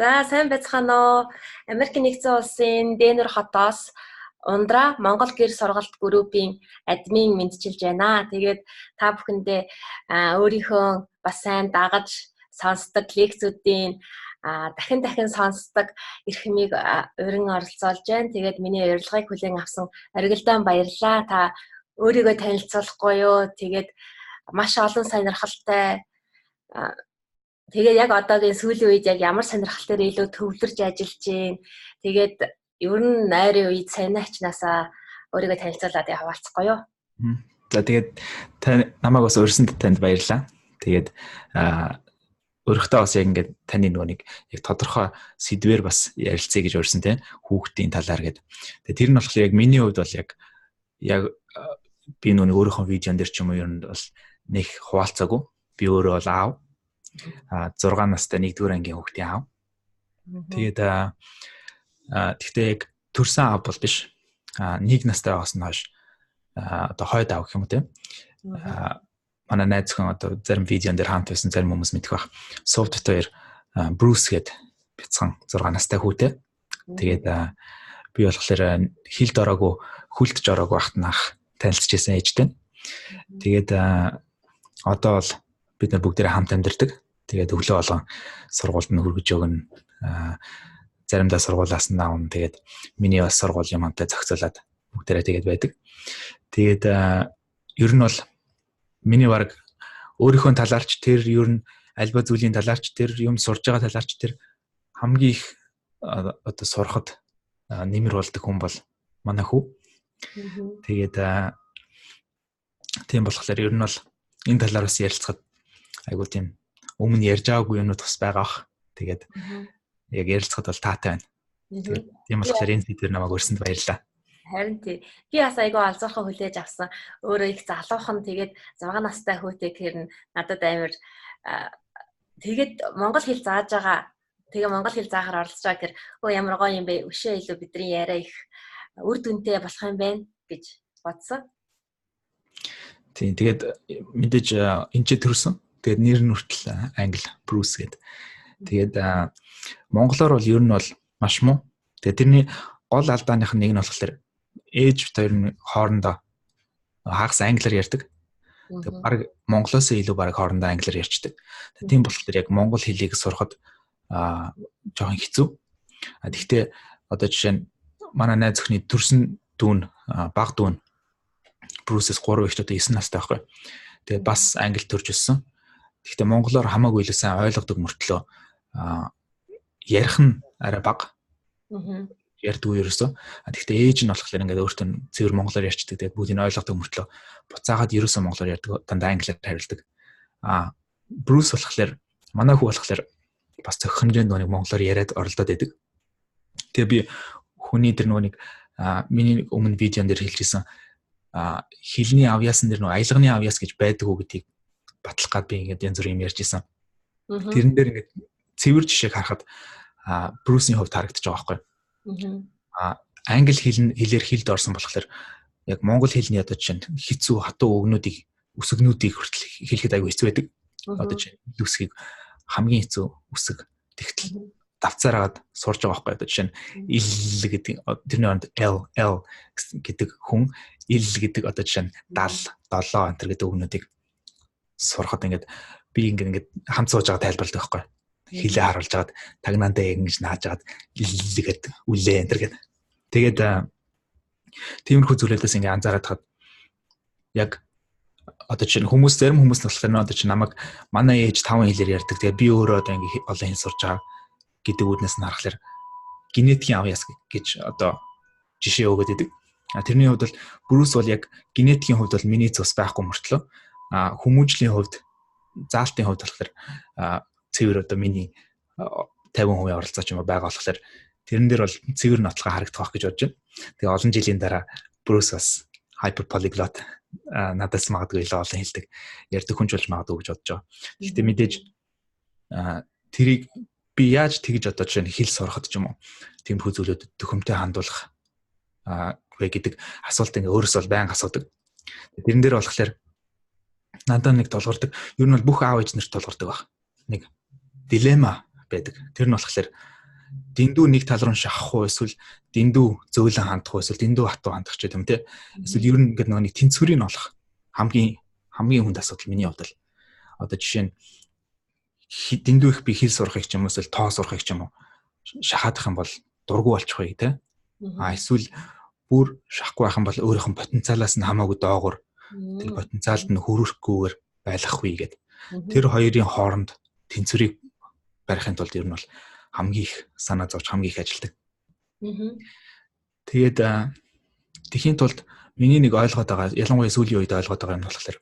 За сайн байцгаана уу. Америк нэгдсэн улсын Денвер хотоос Ундра Монгол гэр сургалт группийн админ мэдчилж байна. Тэгээд та бүхэндээ өөрийнхөө бас сайн дагаж сонсдог лекцүүдийн дахин сонсдог эрх хэмийг урин оролцоолж байна. Тэгээд миний урилгыг хүлээн авсан оргилдон баярлалаа. Та өөрийгөө танилцуулахгүй юу? Тэгээд маш олон сонирхолтой тэгээд яг одоогийн сүүлийн үед яг ямар сонирхолтой илүү төвлөрж ажиллаж байна. Тэгээд ер нь ойрын үед санаачнаасаа өөрийгөө танилцуулаад хаваалцахгүй юу? За тэгээд та намайг бас өрсөнд танд баярлалаа. Тэгээд өөрөختөө бас яг ингээд таны нөгөө нэг яг тодорхой сэдвээр бас ярилцъя гэж өрсөн те хүүхдийн талаар гээд. Тэгээд тэр нь болохоор яг миний хувьд бол яг би нөгөө өөрийнхөө видеон дээр ч юм уу ер нь бол нэг хуваалцаагүй. Би өөрөө бол аав 6 настай 1-р ангийн хүүхдийн аав. Тэгээд тэгтээ яг төрсэн аав бол биш. 1 настай байгаас нь хойш одоо хойд аав гэх юм уу те. Манай найз хүн одоо зарим видеон дээр хамт байсан зарим хүмүүс мэдэх байх. Совд хоёр Брюс гээд бяцхан 6 настай хүүтэй. Тэгээд би болохоор хилд ороогүй хүлдэж ороогүй байхад нах танилцж байсан ээжтэй. Тэгээд одоо бол бид нар бүгдээрээ хамт амьдардаг. Тэгээд өглөө болгон сургуульд нь хөргөж өгнө. Заримдаа сургуулаас нь аавн. Тэгээд миний бас сургууль юм хамтаа зохицуулаад бүгдээрээ тэгээд байдаг. Тэгээд ер нь бол миний баг өөрийнхөө талаарч тэр ер нь альва зүйлийн талаарч тэр юм сурж байгаа талаарч тэр хамгийн их одоо сурахад нэмэр болдог хүн бол манай хүү. Тэгээд тийм болохоор ер нь бол энэ талаар бас ярилцахад айгуу тийм өмнө ярьж байгаагүй юмнууд бас байгаа ах. Тэгээд яг ярилцахад бол таатай байна. Тэгээд тийм болохоор энэ сэдвэр намайг өрсөнд баярлалаа. Харин тий. Би бас айгуу алзуурхаа хүлээж авсан. Өөрөө их залуухан тэгээд 6 настай хүүтэй гэхэр надад амар тэгээд монгол хэл зааж байгаа. Тэгээ монгол хэл заахаар оролцож байгаа гэхэр ямар гоё юм бэ? Өшөө илүү бидний яриа их үр дүнтэй болох юм байна гэж бодсон. Тийм тэгээд мэдээж энэ ч төрсөн. Тэгээд нэр нь хүртэл англи Брюс гээд. Тэгээд монголоор бол ер нь бол маш муу. Тэгээд тэрний гол алдааных нь нэг нь болохоор ээж хоёр нь хоорондоо хагас англиар ярьдаг. Тэгээд баг монголоос илүү баг хоорондоо англиар ярьцдаг. Тийм болохоор яг монгол хэлийг сурахад жоохон хэцүү. Гэхдээ одоо жишээ нь манай найз өхний төрсөн дүүн баг дүүн Брюсэс 3 ихтэй 9 настай байхгүй. Тэгээд бас англи төрж өссөн. Гэхдээ монголоор хамаагүй илүү сайн ойлгодог мөртлөө ярих нь арай бага. Ярьдгүй ерөөсөө. Гэхдээ ээж нь болохоор ингээд өөртөө цэвэр монголоор ярьцдаг. Тэгээд бүгдийг ойлгодог мөртлөө буцаагаад ерөөсөө монголоор ярьдаг, дандаа англиар хариулдаг. Брюс болохоор манай хүү болохоор бас зөв хэмжээнд нэг монголоор яриад оролдоод байдаг. Тэгээ би хүний тэр нэг миний өмнө видеон дээр хэлжсэн хилний авьяасан дээр аялганы авьяас гэж байдаг уу гэдгийг батлах гад би ингээд янз бүр юм ярьж исэн. Тэрэн дээр ингээд цэвэр жишээг харахад Брюсийн хувьд харагдаж байгаа байхгүй. Англи хэлээр хилд орсон болохоор яг монгол хэлний одоо чинь хэцүү хатуу өгнүүдийг үсгнүүдийг хүртэл хэлэхэд аягүй хэцүү байдаг. Одоо чинь үсгийг хамгийн хэцүү үсэг тэгтэл давцаараад сурж байгаа байхгүй. Одоо жишээ нь ил гэдэг тэрний оронд L гэдэг хүн ил гэдэг одоо жишээ нь 70 7 антер гэдэг өгнүүдийг сурахад ингээд би ингээд хамт сууж байгаа тайлбарладаг байхгүй. Хилээ харуулж агаад тагнаандаа ингэж нааж агаад илгээд үлээ антер гэдэг. Тэгээд тиймэрхүү зүйлээс ингээд анзаараад хаад яг одоо чинь зарим хүмүүс болохоор одоо чинь намайг манай ээж 5 хэлээр ярьдаг. Тэгээ би өөрөө одоо ингээд олон хэл сурж байгаа гэдэг үүднээс нь харахаар генетикийн авьяас гэж одоо жишээ өгöd идэг. Тэрний хувьд бол Брюс бол яг генетикийн хувьд бол миний цус байхгүй мөртлөө хүмүүжлийн хувьд заалтын хувьд болохоор цэвэр одоо миний 50% оролцооч юм байгаа болохоор тэрэн дээр бол цэвэр нотлохоо харагдах байх гэж бодож байна. Тэгээ олон жилийн дараа Брюс бас hyperpolyglot надаас магадгүй илүү олон хэлдэг ярьдаг хүн ч болж магадгүй гэж бодож байгаа. Гэхдээ мэдээж тэрийг би яаж тэгж одоо жишээ нь хэл сурахад ч юм уу тиймэрхүү зүйлүүдэд төхөмтэй хандуулах вэ гэдэг асуулт ингээ өөрөөсөө байнга асуудаг. Тэрэн дээр болохоор надад нэг толгордог. Ер нь бол бүх аав ээж нарт толгордог баг. Нэг дилемма байдаг. Тэр нь болохоор дэндүү нэг тал руу шахах уу эсвэл дэндүү зөөлөн хандах уу эсвэл дэндүү хатуу хандах ч юм те. Эсвэл ер нь ингээд нэг тэнцвэрийг олох хамгийн хүнд асуудал миний хувьд л. Одоо жишээ нь дэндүү их би хэл сурахыг ч юм уу эсвэл тоо сурахыг ч юм уу шахаадах юм бол дургу болчих вэ те. Эсвэл бүр шахахгүй байх юм бол өөрийнх нь потенциалаас нь хамаагүй доогуур тэр потенциалд нь хүрэхгүйгээр байлгахгүй гэдэг. Тэр хоёрын хооронд тэнцвэрийг барихын тулд ер нь бол хамгийн их санаа зовж хамгийн их ажилдаг. Тэгээд тэхийн тулд миний нэг ойлгоод байгаа ялангуяа сүүлийн үед ойлгоод байгаа юм болохоор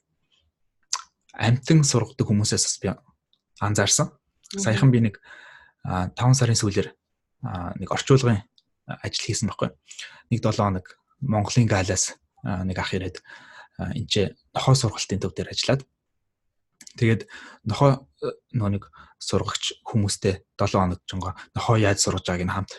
амтан сургадаг хүмүүсээс бас би анзаарсан. Саяхан би нэг 5 сарын сүүлээр нэг орчуулгын ажил хийсэн байхгүй. Нэг 7 хоног Монголын галаас нэг ах ирээд энд нохой сургалтын төв дээр ажиллаад тэгээд нохой нэг сургагч хүмүүстэй 7 хоног жинго нохой яаж сургаж байгааг нь хамт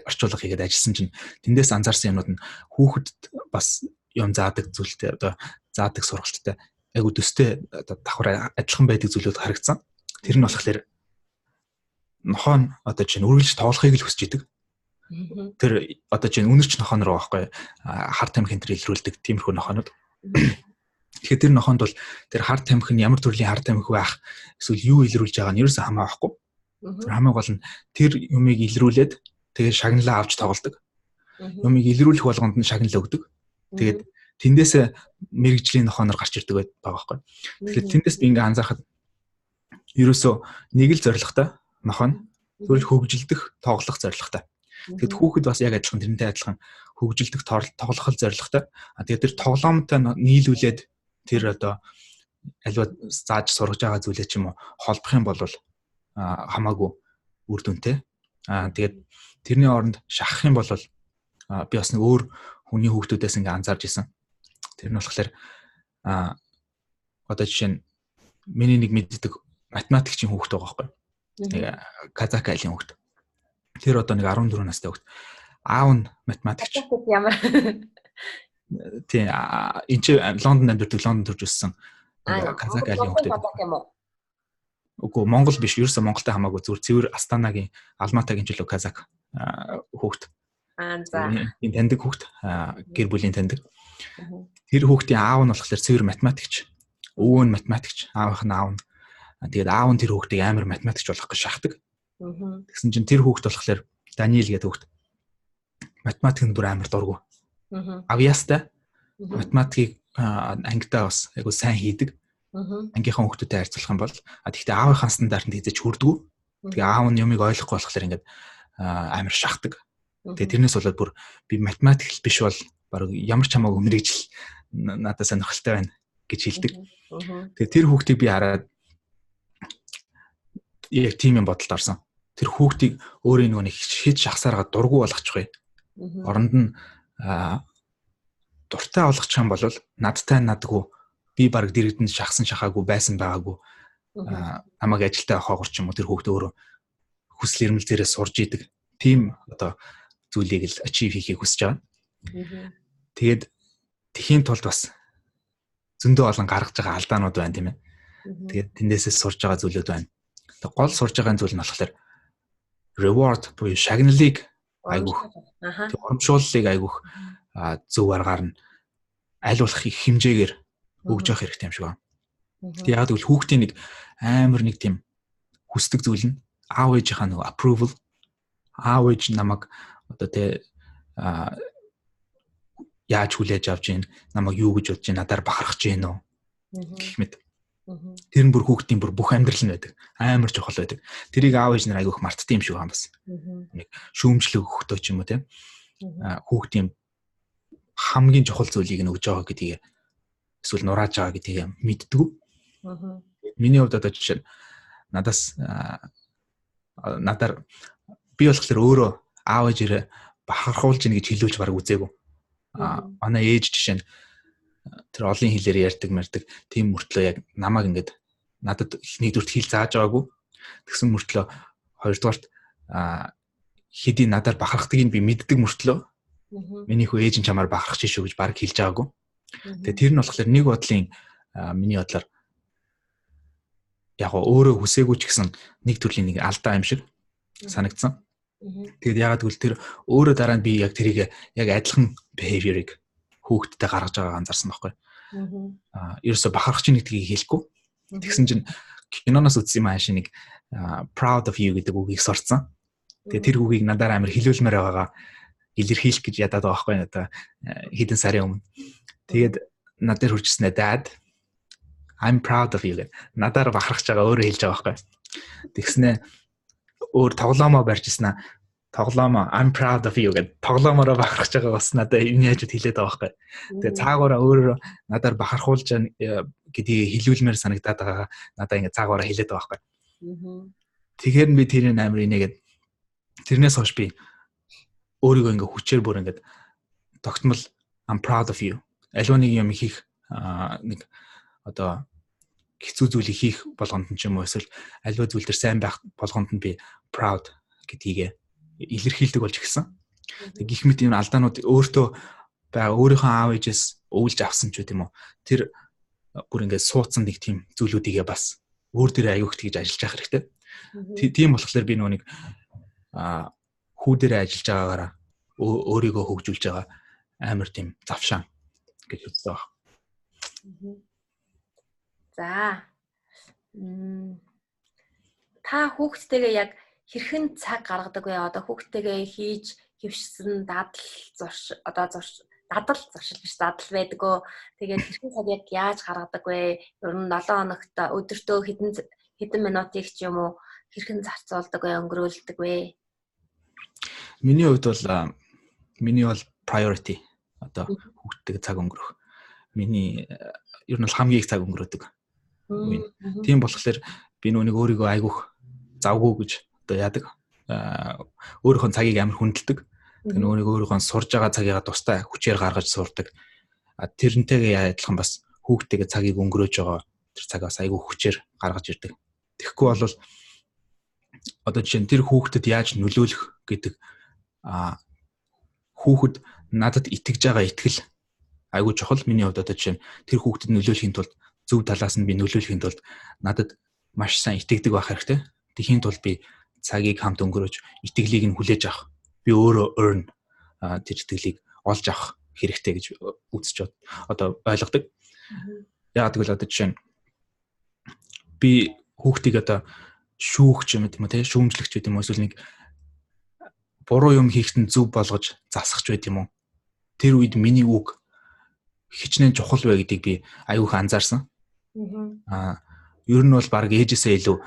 орчуулга хийгээд ажилласан чинь тэндээс анзаарсан юмнууд нь хүүхэдд бас юм заадаг зүйлтэй одоо заадаг сургалттай айгу төстэй давхар адилхан байдаг зүйлүүд харагдсан. Тэр нь болохоор нохой нь одоо чинь үргэлж тоглохыг л хүсэж идэг. Тэр одоо чинь үнэрч нохоо руу байхгүй хар тамхи энэ илрүүлдэг тиймэрхүү нохоонууд. Тэгэхээр тэр нохоонд бол тэр хар тамхи нь ямар төрлийн хар тамхи байх эсвэл юу илрүүлж байгаа нь ерөөсөө хамаахгүй. Тэр хамгийн гол нь тэр юмыг илрүүлээд тэгээд шагналаа авч тоглодог. Юмыг илрүүлэх болгонд нь шагнал өгдөг. Тэгээд тэндээсээ мэрэгжлийн нохооноор гарч ирдэг байдаг байхгүй. Тэгэхээр тэндээс би ингээ анзаархад ерөөсөө нэг л зорилготой нохоо нь зөвхөн хөгжилдөх, тоглох зорилготой. Тэгэд хүүхэд бас яг адилхан тэрнтэй адилхан хөгжилдөх, тоглох зорилготой. Тэгээд тэр тоглоомтой нийлүүлээд тэр одоо аливаа зааж сургаж байгаа зүйлээ ч юм уу холбох юм бол хамаагүй үр дүнтэй. Тэгээд тэрний оронд шахах юм бол би бас нэг өөр хүний хүүхдүүдээс ингээ анзаарч исэн. Тэр нь болохоор одоо жишээ нь миний нэг мэддэг математикчийн хүүхэд байгаа байхгүй. Нэг Казак айлын хүүхэд. Тэр одоо нэг 14 настай хүүхэд. Аав нь математикч. Ямар тий энэ чи Лондонд амьдардаг, Лондонд төрж өссөн Казак айлын хүүхэд. Үгүй Монгол биш, ерөөсөө Монголтай хамаагүй цэвэр Астанагийн Алматагийн жилөө Казак хүүхэд. За. Энэ таньдаг хүүхэд, гэр бүлийн таньдаг. Тэр хүүхдийн аав нь болохоор цэвэр математикч. Өвөө нь математикч, аавынх нь аав нь. Тэгээд аав нь тэр хүүхдийг амар математикч болох гэж шахдаг. Тэгсэн чинь тэр хүүхд болохоор Даниэл гэдэг хүүхд. Математикт бүр амар дургу. Авьяастай. Математикийг ангидаа бас айгу сайн хийдэг. Ангийнхаа хүүхдүүдэд харьцуулах юм бол тэгтээ аавынхаа стандартанд хийж хүрдэггүй. Тэгээ аав нь юмыг ойлгохгүй болохоор ингээд амар шахдаг. Тэгээ тэрнээс болоод бүр би математик биш бол баг ямар ч хамаагүй мэрэгжил надад сонирхолтой байна гэж хэлдэг. Тэгээ тэр хүүхдийг би хараад яг тийм юм бодолд орсон. Тэр хүүхдийг өөрийн нэг шид шахсараа дургу болгочих вэ. Оронд нь дуртай болгочих юм бол надтай надгүй би баг дэрэгдэнд шахсан шахаагүй байсан байгаагүй намайг ажилтаа авахгүйч юм уу тэр хүүхд өөрөө хүсэл эрмэлзээрээ сурж идэг. Тийм одоо зүйлийг л ачив хийхийг хүсэж байгаа. Тэгээд тэхийн тулд бас зөндөө олон гаргаж байгаа алдаанууд байна тийм ээ. Тэгээд тэндээсээ сурж байгаа зүйлүүд байна. Гол сурж байгаа зүйл нь болохоор reward буюу шагналыг айгүйх. Урамшууллыг айгүйх зөв аргаар нь аль болох их хэмжээгээр өгж явах хэрэгтэй юм шиг байна. Тэгээд яг л хүүхдийн нэг амар нэг тийм хүсдэг зүйл нь аав ээжийнхаа нэг approval аав ээж намайг одоо тэ яаж хүлээж авч ийн намайг юу гэж бодож ийн надаар бахархаж ийн үү гэх мэт. Тэр нь бүр хүүхдийн бүр бүх амьдрал нь байдаг. Амар чухал байдаг. Тэрийг аав ээж нар айгүйх мартдаг юм шиг байна бас. Нэг шүүмжлэг өгөхдөө ч юм уу тийм. Хүүхдийн хамгийн чухал зүйлийг нь өгж байгаа гэдгийг эсвэл нурааж байгаа гэдгийг мэддэг. Миний хувьд одоо жишээ надаар би болохоор өөрөө аав ээжээрээ бахархуулж ийн гэж хэлүүлж бараг үзээгүй. Манай ээж жишээ нь тэр олон хэлээр ярьдаг мэрдэг тийм мөртлөө яг намайг ингээд надад нэгдүгürt хэл зааж байгаагүй. Тэгсэн мөртлөө хоёрдугаарт хэдий надаар бахархдгийг би мэддэг мөртлөө миний хөө ээж нь чамаар бахархаж шүү гэж баг хэлж байгаагүй. Тэгээ тэр нь болохоор нэг бодлын миний бодлоор яг өөрөө хүсээгүй ч гэсэн нэг төрлийн нэг алдаа юм шиг санагдсан. Тэгээд ягаад гэвэл тэр өөрөө дараа нь би яг тэрийг яг адилхан behavior-ыг хүүхдтэй гаргаж байгаагаа анзаарсан байхгүй. Ерөөсө бахархаж ийн гэдгийг хэлэхгүй. Тэгсэн чинь киноноос үзсэн юм ааши нэг proud of you гэдэг үгийг сурцсан. Тэгээд тэр үгийг надаар амар хэлүүлмээр байгаагаа илэрхийлэх гэж ядаад байгаа байхгүй надаа хэдэн сарын өмнө. Тэгээд надад хурцснаа dad I'm proud of you гэдэг. Надаар бахархаж байгаа өөрөө хэлж байгаа байхгүй. Тэгснэ өөр тоглоомоо барьж ирсэн. Тоглоомоо I'm proud of you гэдэг. Тоглоомороо бахархаж байгаа бас надад энэ яжууд хэлээд байгаа байхгүй. Тэгээ цаагаараа өөрөө надаар бахархуулж гэдгийг хэлүүлмээр санагдаад байгаа. Надаа ингэ цаагаараа хэлээд байгаа байхгүй. Тэгэхээр би тэрийн амар инегээд тэрнээс хойш би өөрийгөө ингээ хүчээр бүр ингээд тогтмол I'm proud of you. Аливаа нэг юм хийх нэг одоо хэцүү зүйлийг хийх болгонд нь ч юм уу эсвэл аливаа зүйл төр сайн байх болгонд нь би proud гэдгийг илэрхийлдэг болж эхэлсэн. Тэг гих мэт юм алдаанууд өөртөө байгаа өөрийнхөө аав ээжээс өвлж авсан ч үгүй юм уу. Тэр бүр ингээд суудсан нэг тийм зүйлүүдийгээ бас өөр дээрээ аюухт гэж ажиллаж явах хэрэгтэй. Тийм болохоор би нөгөө нэг хүү дээрээ ажиллаж байгаагаараа өөрийгөө хөгжүүлж байгаа амар тийм завшаан гэж үздэг баг. За. Та хүүхдтэйгээ яг хэрхэн цаг гаргадаг вэ? Одоо хүүхдтэйгээ хийж хөвшсөн дадал зуршил байдгөө. Тэгээд хэрхэн цаг яг яаж гаргадаг вэ? Ер нь 7 хоногт өдөртөө хэдэн минутыг ч юм уу хэрхэн зарцуулдаг вэ, өнгөрүүлдэг вэ? Миний хувьд бол priority одоо хүүхдтэйгээ цаг өнгөрөх. Миний ер нь хамгийн их цаг өнгөрөөдөг. Тийм болохоор би нүг өөрийгөө айгүйх завгүй гэж одоо яадаг. Өөрийнхөө цагийг амар хүндэлдэг. Тэгээ өөрийнхөө сурж байгаа цагийгаа тустай хүчээр гаргаж сурдаг. Тэрнтэйгээ адилхан бас хүүхдтэйгээ цагийг өнгөрөөж байгаа тэр цагаас айгүй хүчээр гаргаж ирдэг. Тэгэхгүй бол одоо жишээ нь тэр хүүхдэд яаж нөлөөлөх гэдэг хүүхэд надад итгэж байгаа итгэл айгүй чухал. Миний хувьд одоо жишээ нь тэр хүүхдэд нөлөөлөхийн тулд зөв талаас нь би нөлөөлөхийн тулд надад маш сайн итгэдэг байх хэрэгтэй. Тэхийн тулд би цагийг хамт өнгөрөөж итгэлийг нь хүлээж авах. Би өөрөө earn тэр итгэлийг олж авах хэрэгтэй гэж үзэж одоо ойлгодог. Яг тэгвэл одоо жишээ нь би хүүхдийг одоо шүүгч юм тийм үү те шүүмжлэгч гэдэг юм эсвэл нэг буруу юм хийхтэн зөв болгож засахч байд юм уу. Тэр үед миний үг хичнээн чухал бай гэдгийг би аюух анзаарсан. Ер нь бол баг ээжээсээ илүү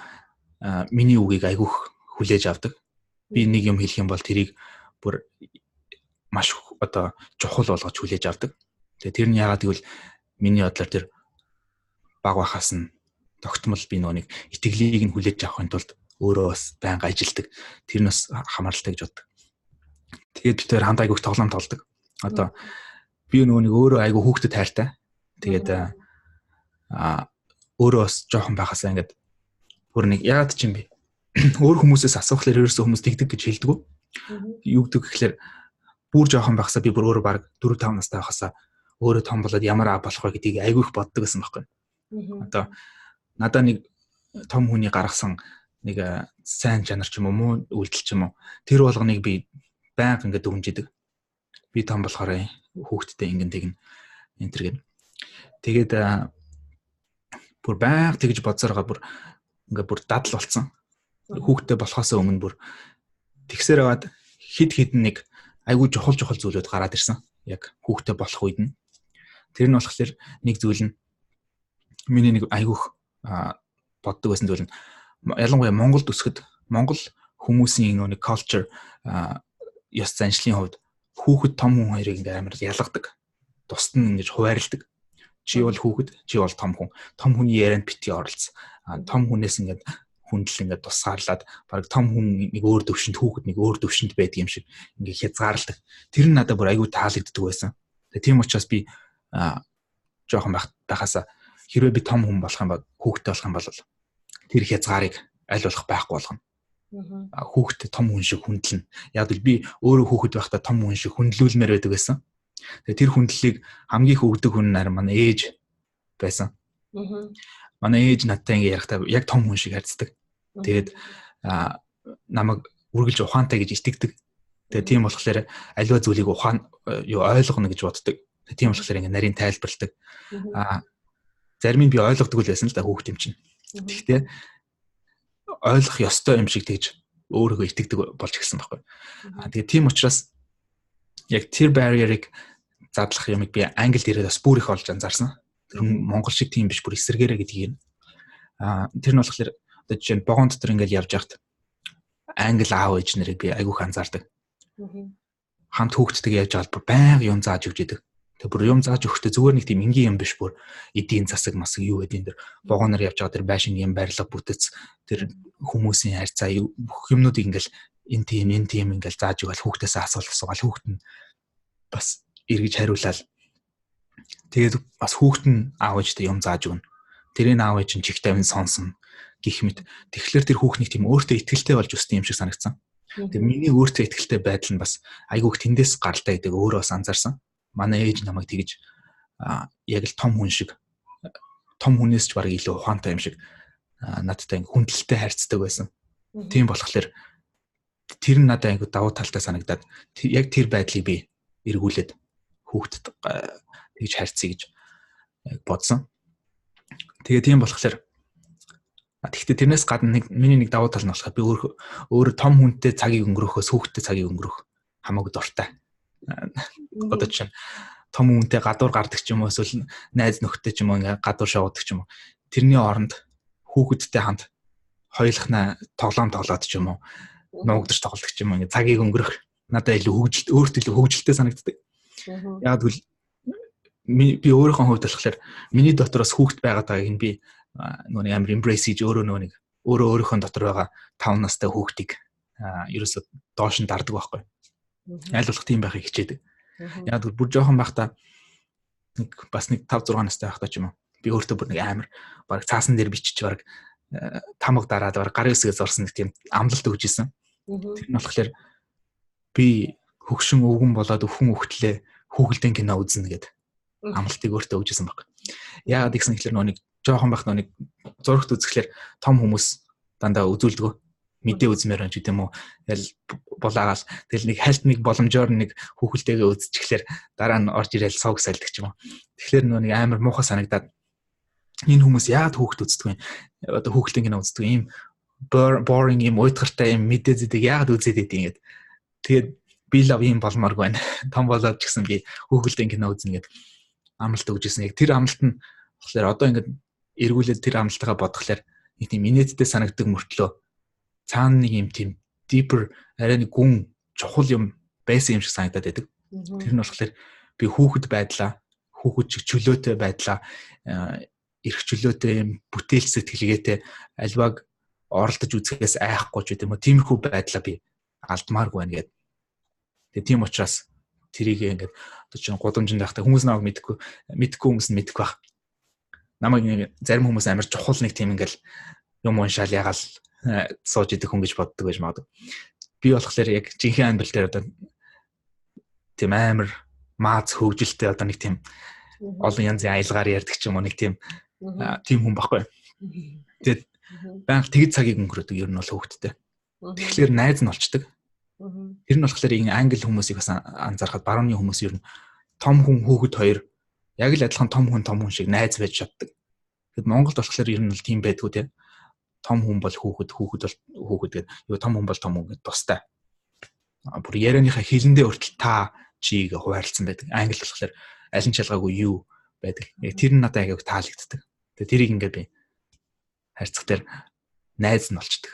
миний үгийг аюух хүлээж авдаг. Би нэг юм хэлэх юм бол тэрийг бүр маш одоо чухал болгож хүлээж авдаг. Тэгээ тэр нь яагаад гэвэл миний бодлоор тэр баг бахаас нь тогтмол би нэг итгэлийг нь хүлээж авахын тулд өөрөө бас байнга ажилдаг. Тэр нь бас хамааралтай гэж боддог. Тэгээд тэр хамт айгуух тоглоом тоглодог. Одоо би нэг өөрөө айгуу хүүхдэд хайртай. Тэгээд өөрөө бас жоохон байхасаа ингээд бүр нэг яагаад ч юм бэ? Өөр хүмүүсээс асуухлаар ерөөсөө хүмүүс тэгдэг гэж хэлдэг. Юу гэдэг гэхээр бүр жоохон байхасаа би бүр өөрөө баг 4-5 настай байхасаа өөрөө том болоод ямар аа болох вэ гэдгийг айгүйх боддог гэсэн байхгүй. Одоо надаа нэг том хүний гаргасан нэг сайн чанар ч юм уу муу үйлдэл ч юм уу тэр болгоныг би байнга ингээд дүнжидэг. Би том болохоор хүүхдтэй ингэн тэгнэ энэ төр гэн. Тэгээд бүр байнга тэгж бодсороо бүр ингээд бүр дадал болцсон. Хүүхдтэй болохоос өмнө бүр тэгсээр аваад хид нэг айгүй жохол зүйлүүд гараад ирсэн. Яг хүүхдтэй болох үед нь. Тэр нь болохоор нэг зүйл нь миний нэг айгүйх боддог байсан зүйл нь ялангуяа Монголд өсөхөд Монгол хүмүүсийн нэг culture ёс заншлын хувьд хүүхэд том хүн хоёрыг ингээ амар ялгадаг. Тусад нь ингэж хуваарилдаг. Чи бол хүүхэд, чи бол том хүн. Том хүний ярианд битгий оролц. Том хүнээс ингээд хүндэл ингээд тусгаарлаад баг том хүн нэг өөр төвшөнд хүүхэд нэг өөр төвшөнд байдаг юм шиг ингээ хязгаарладаг. Тэр нь надад бүр айгүй таалагддаг байсан. Тийм учраас би жоохон байхасаа хэрвээ би том хүн болох юм бол хүүхэдтэй болох юм бол тэр хязгаарыг аль болох байхгүй болгоно. Хүүхэдтэй том хүн шиг хүндлэн. Яг л би өөрөө хүүхэд байхдаа том хүн шиг хүндлүүлмээр байдаг байсан. Тэгээ тэр хүндлэлийг хамгийн их өгдөг хүн нар манай ээж байсан. Манай ээж надтай ингэ ярихтаа яг том хүн шиг харцдаг. Тэгээд намайг үргэлж ухаантай гэж итгэдэг. Тэгээд тийм болохоор аливаа зүйлийг ойлгоно гэж боддог. Тийм болохоор ингэ нарийн тайлбарладаг. Зарим нь би ойлгодог л байсан л да хүүхд юм чинь. Гэхдээ ойлгох ёстой юм шиг тэгж өөрийгөө итгэдэг болж ирсэн байхгүй. Тэгээд тийм учраас яг тэр barrier-ыг задлах юмыг би англид ирээд бас бүр их олж анзаарсан. Тэр монгол шиг тийм биш бүр эсэргээрээ гэдгийг. Тэр нь болохоор одоо жишээ нь богоон дотор ингээл явж байхад англи аав ээж нарыг би айгүйх анзаардаг. Хамт хүүхдтэйгээ явж байгаа бүр байнга юм зааж өгч идэг. Тэгээ бүр юм зааж өгөхдөө зүгээр нэг тийм энгийн юм биш бүр эдийн засаг масаг юу гэдэг энэ дэр богооноор явж байгаа тэр байшин юм барилга бүтэц тэр хүмүүсийн харьцаа бүх юмнуудыг ингээл энэ тийм ингээл зааж өгөөл хүүхдээсээ асуулт асуугаал хүүхд нь бас эргэж хариулаад тэгээд бас хүүхд нь аав ээжтэй юм зааж өгнө. Тэрийн аав ээж нь чих тавин сонсон гэх мэт. Тэгэхээр тэр хүүхнийг тийм өөртөө ихтгэлтэй болж өссөн юм шиг санагдсан. Тэгээд миний өөртөө ихтгэлтэй байдал нь бас айгүйх тэндээс гаралтай гэдэг өөрөө бас анзаарсан. Манай ээж намайг тэгж яг л том хүн шиг том хүнээс ч бараг илүү ухаантай юм шиг надтай хүндэлтэй харьцдаг байсан. Тийм болохоор тэр нь надад айгүй давуу талтай санагдаад яг тэр байдлыг би эргүүлээд хүүхдэд тэгж харьцъя гэж бодсон. Тэгээ тийм болохоор тэгвэл тэрнээс гадна миний нэг давуу тал нь болохоор би өөрөө том хүнтэй цагийг өнгөрөхөөс хүүхдтэй цагийг өнгөрөх хамаагүй дуртай. Одоо чинь том хүнтэй гадуур гардаг ч юм уу эсвэл найз нөхдөд ч юм уу ингээ гадуур шавуудаг ч юм уу. Тэрний оронд хүүхэдтэй хамт хоёулахнаа тоглоом тоглоод ч юм уу нуугдаж тоглодог ч юм уу ингээ цагийг өнгөрөх надад илүү өөртөө илүү хөвгөлтэй санагддаг. Яг тэгвэл би өөрийнхөө хувьд болохоор миний дотроос хүүхэд байгаад байгааг нь би нөгөө амар embrace хийж өөрийнхөө дотор байгаа 5 настай хүүхдийг ерөөсөө доош нь дардаг байхгүй. Айл болох тийм байхыг хичээдэг. Яг бүр жоохон байхдаа бас нэг 5 6 настай байхдаа ч юм уу би өөртөө бүр нэг амар баг цаасан дээр бичиж баг тамга дараад баг гарын үсгээс орсон нэг тийм амлалт өгч исэн. Тэр нь болохоор би хөгшин өвгөн болоод өвхөн хөвгтлээ хүүхэлдэйн кино үзнэ гэдэг амлалтыг өөртөө өгч исэн баг. Яагаад гэсэн ихлээр нэг жоохон байх нэг зурагт үзэхлээр том хүмүүс дандаа үзүүлдэг. Мэдээ үзмээр байна ч гэдэм үү. Тэгэл булаагаал тэгэл нэг хальт нэг боломжоор нэг хүүхэлдэйгээ үзчихлээр дараа нь орж ирээл сог сальдаг ч юм уу. Тэгэхээр нэг амар муухай санагдаад энэ хүмүүс яагаад хүүхд үздэг вэ? Одоо хүүхэлдэйн кино үздэг ийм boring ийм уйтгартай ийм мэдээ зэдэг яагаад үзээд идэв ингээд. Тэгээд би лав ийм болмооргүй байна. Том болоод ч гэсэн би хүүхэлдэйн кино үзнэ гэдэг амлалт өгч ирсэн. Яг тэр амлалт нь болохоор одоо ингээд эргүүлээд тэр амлалтаа бодглохлоор нэг тийм инээдтэй санагддаг мөртлөө цаана нэг юм тийм deeper арай нэг гүн чухал юм байсан юм шиг санагдаад байдаг. Тэр нь болохоор би хүүхэд байдлаа, хүүхэд чиг чөлөөтэй байдлаа, эрх чөлөөтэй юм бүтээл сэтгэлгээтэй альваг оролдож үзэхээс айхгүй ч гэдэм үү. Тиймэрхүү байдлаа би алдмааргүй байна гэдэг. Тэгээ тийм учраас тэрийг ингээд одоо чинь гудамжинд байхдаа хүмүүс намайг мэдхгүй хүмүүс нь мэдхгүй байх. Намайг зарим хүмүүс амар чухал нэг тийм ингээл юм уншаал ягаал сууж идэх хүн гэж боддог байж магадгүй. Би болохоор яг жинхэнэ амьдрал дээр одоо тийм амар мааз хөвгөлтэй одоо нэг тийм олон янзын аялгаар ярьдаг ч юм уу нэг тийм хүн баггүй. Тэгээд байнга тэгж цагийг өнгөрөөдөг ер нь бол хөвгттэй. Тэгэхээр найз нь олчдаг. Тэр нь болохоор энэ англи хүмүүсийг бас анзаархад барууны хүмүүс ер нь том хүн хүүхэд хоёр яг л адилхан том хүн шиг найз байж чаддаг. Тэгэд Монголд болохоор ер нь л тийм байдгүй те. Том хүн бол хүүхэд бол хүүхэд гэдэг. Юу том хүн бол том хүн гэдэг тустай. Бүр ярианыхаа хэлэндээ хүртэл та чиг хуваарлцсан байдаг. Англи болохоор аль нь шалгаагүй юу байдаг. Тэр нь надад агайг таалагддаг. Тэгээ тэрийг ингээд би харьцах дээр найз нь олчдаг.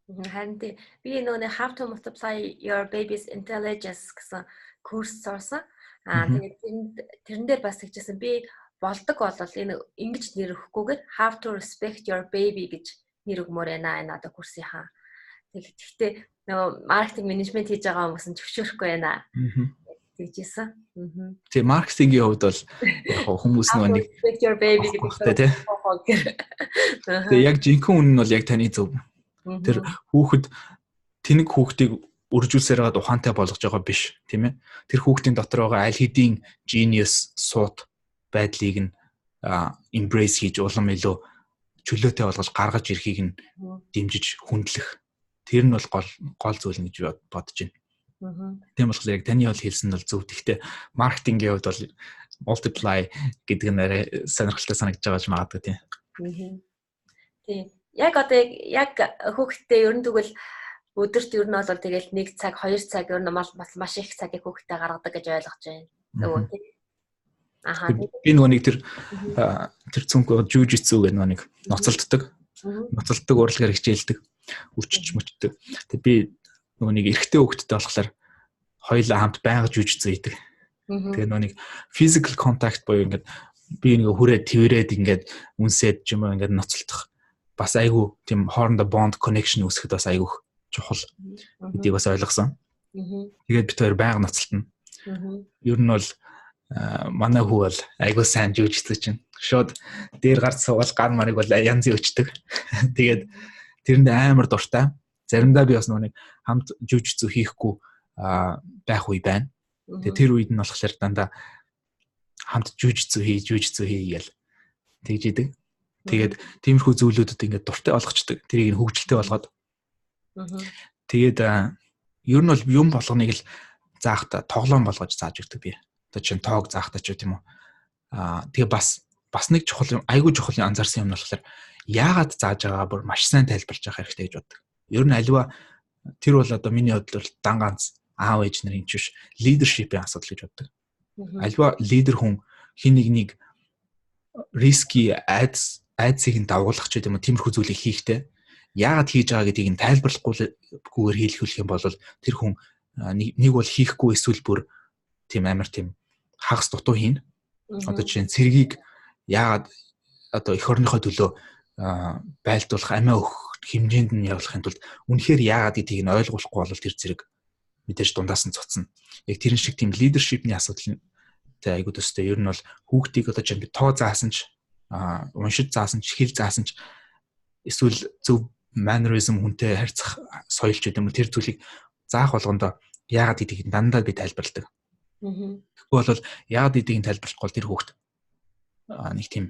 Харин би нөгөө How to Multiply Your Baby's Intelligence гэсэн курс сурсан. Тэгээд тэрэн дээр бас тэгжсэн би болдог болол энэ ингэж нэр өгөхгүйгээр How to Respect Your Baby гэж нэр өгмөр байна энэ одоо курсынхаа. Тэгэхдээ нөгөө маркетинг менежмент хийж байгаа хүмүүс нь зөвшөөрөхгүй байна. Тэгжсэн. Тэгээ маркетингийн хувьд бол хүмүүс нэг Respect Your Baby гэдэг. Тэгээ яг жинхэнэ үнэн нь бол яг таны зөв. Тэр хүүхэд тэнэг хүүхдийг үржүүлсээр байгаа ухаантай болгож байгаа биш, тийм ээ. Тэр хүүхдийн дотор байгаа аль хэдийн genius суут байдлыг нь embrace хийж улам илүү чөлөөтэй болгож гаргаж ирэхийг нь дэмжиж хүндлэх. Тэр нь бол гол зүйл гэж бодож байна. Тийм болохоор яг таны бол хэлсэн бол зөв. Гэхдээ маркетингийн хувьд бол multiply гэдэг нь арай сонирхолтой санагдаж байгаа ч магадгүй тийм. Тийм. Яг одоо яг хүүхдтэй ер нь тэгвэл өдөрт ер нь бол тэгэл 1 цаг 2 цаг ер нь маш их цагийг хүүхдтэй гаргадаг гэж ойлгож байна. Нөгөө тийм. Аха. Би нөгөө тэр цүнх жужитсу гэдэг нэг ноцолддог. Ноцолддог урлагаар хичээлдэг. Үрчиж мөчдөг. Тэгээ би нөгөө нэг эрэгтэй хүүхдтэй болохоор хоёулаа хамт байнга жужитсу хийдэг. Тэгээ нөгөө нэг physical contact буюу ингээд би нэг хүрээд твэрээд ингээд үнсээд ч юм уу ингээд ноцолдох. Бас айгүй тийм хоорондоо bond connection үүсгэхэд бас айгүй чухал. Эдийг бас ойлгосон. Тэгээд бид хоёр байнга ноцолдно. Ер нь бол манай хүү бол айгүй сайн жужитсу чинь. Шууд дээр гарч суугаад гар марыг бол янзын өчтөг. Тэгээд тэрэнд амар дуртай. Заримдаа би бас нэг хамт жужитсу хийхгүй байх үе байна. Тэгээд тэр үед нь болохоор дандаа хамт жужитсу хийгээл тэгж идэг. Тэгээд тиймэрхүү зүйлүүдэд ингээд дуртай болгочдөг. Тэрийг нь хөгжилтэй болгоод. Тэгээд ер нь бол юм болгоныг л заахта тоглоом болгож зааж өгдөг би. Одоо чинь тоог заахта ч юм уу. Тэгээ бас нэг чухал юм, айгүй чухал анзаарсан юм нь болохоор яагаад зааж байгаа бүр маш сайн тайлбарлаж явах хэрэгтэй гэж боддог. Ер нь аливаа тэр бол одоо миний бодлоор дан ганц аав ээж нарын ч биш лидершипийн асуудал гэж боддог. Аливаа лидер хүн хин нэг риски айдсыг нь дагуулах ч юм уу тиймэрхүү зүйлийг хийхдээ яагаад хийж байгаа гэдгийг нь тайлбарлахгүйгээр хийлгэх юм бол тэр хүн нэг бол хийхгүй эсвэл бүр тийм амар тийм хагас дутуу хийн. Одоо чинь цэргийг яагаад одоо эх орныхоо төлөө байлдуулах амиа өгөх хэмжээнд нь явуулахын тулд үнэхээр яагаад гэдгийг нь ойлгуулахгүй бол тэр зэрэг мэдээж дундаас нь цуцна. Яг тэрэн шиг тийм лидершипний асуудал тэ айгуу төстэй. Ер нь бол хүүхдийг одоо чинь би тоо заасан ч уншиж заасан ч хэл заасан ч эсвэл зөв mannerism хүнтэй харьцах соёл ч гэдэг юм тэр зүйлийг заах болгондоо яагаад гэдгийг дандаа би тайлбарладаг. Тэгэхгүй бол яагаад гэдгийг тайлбарлахгүй тэр хүүхд нэг тийм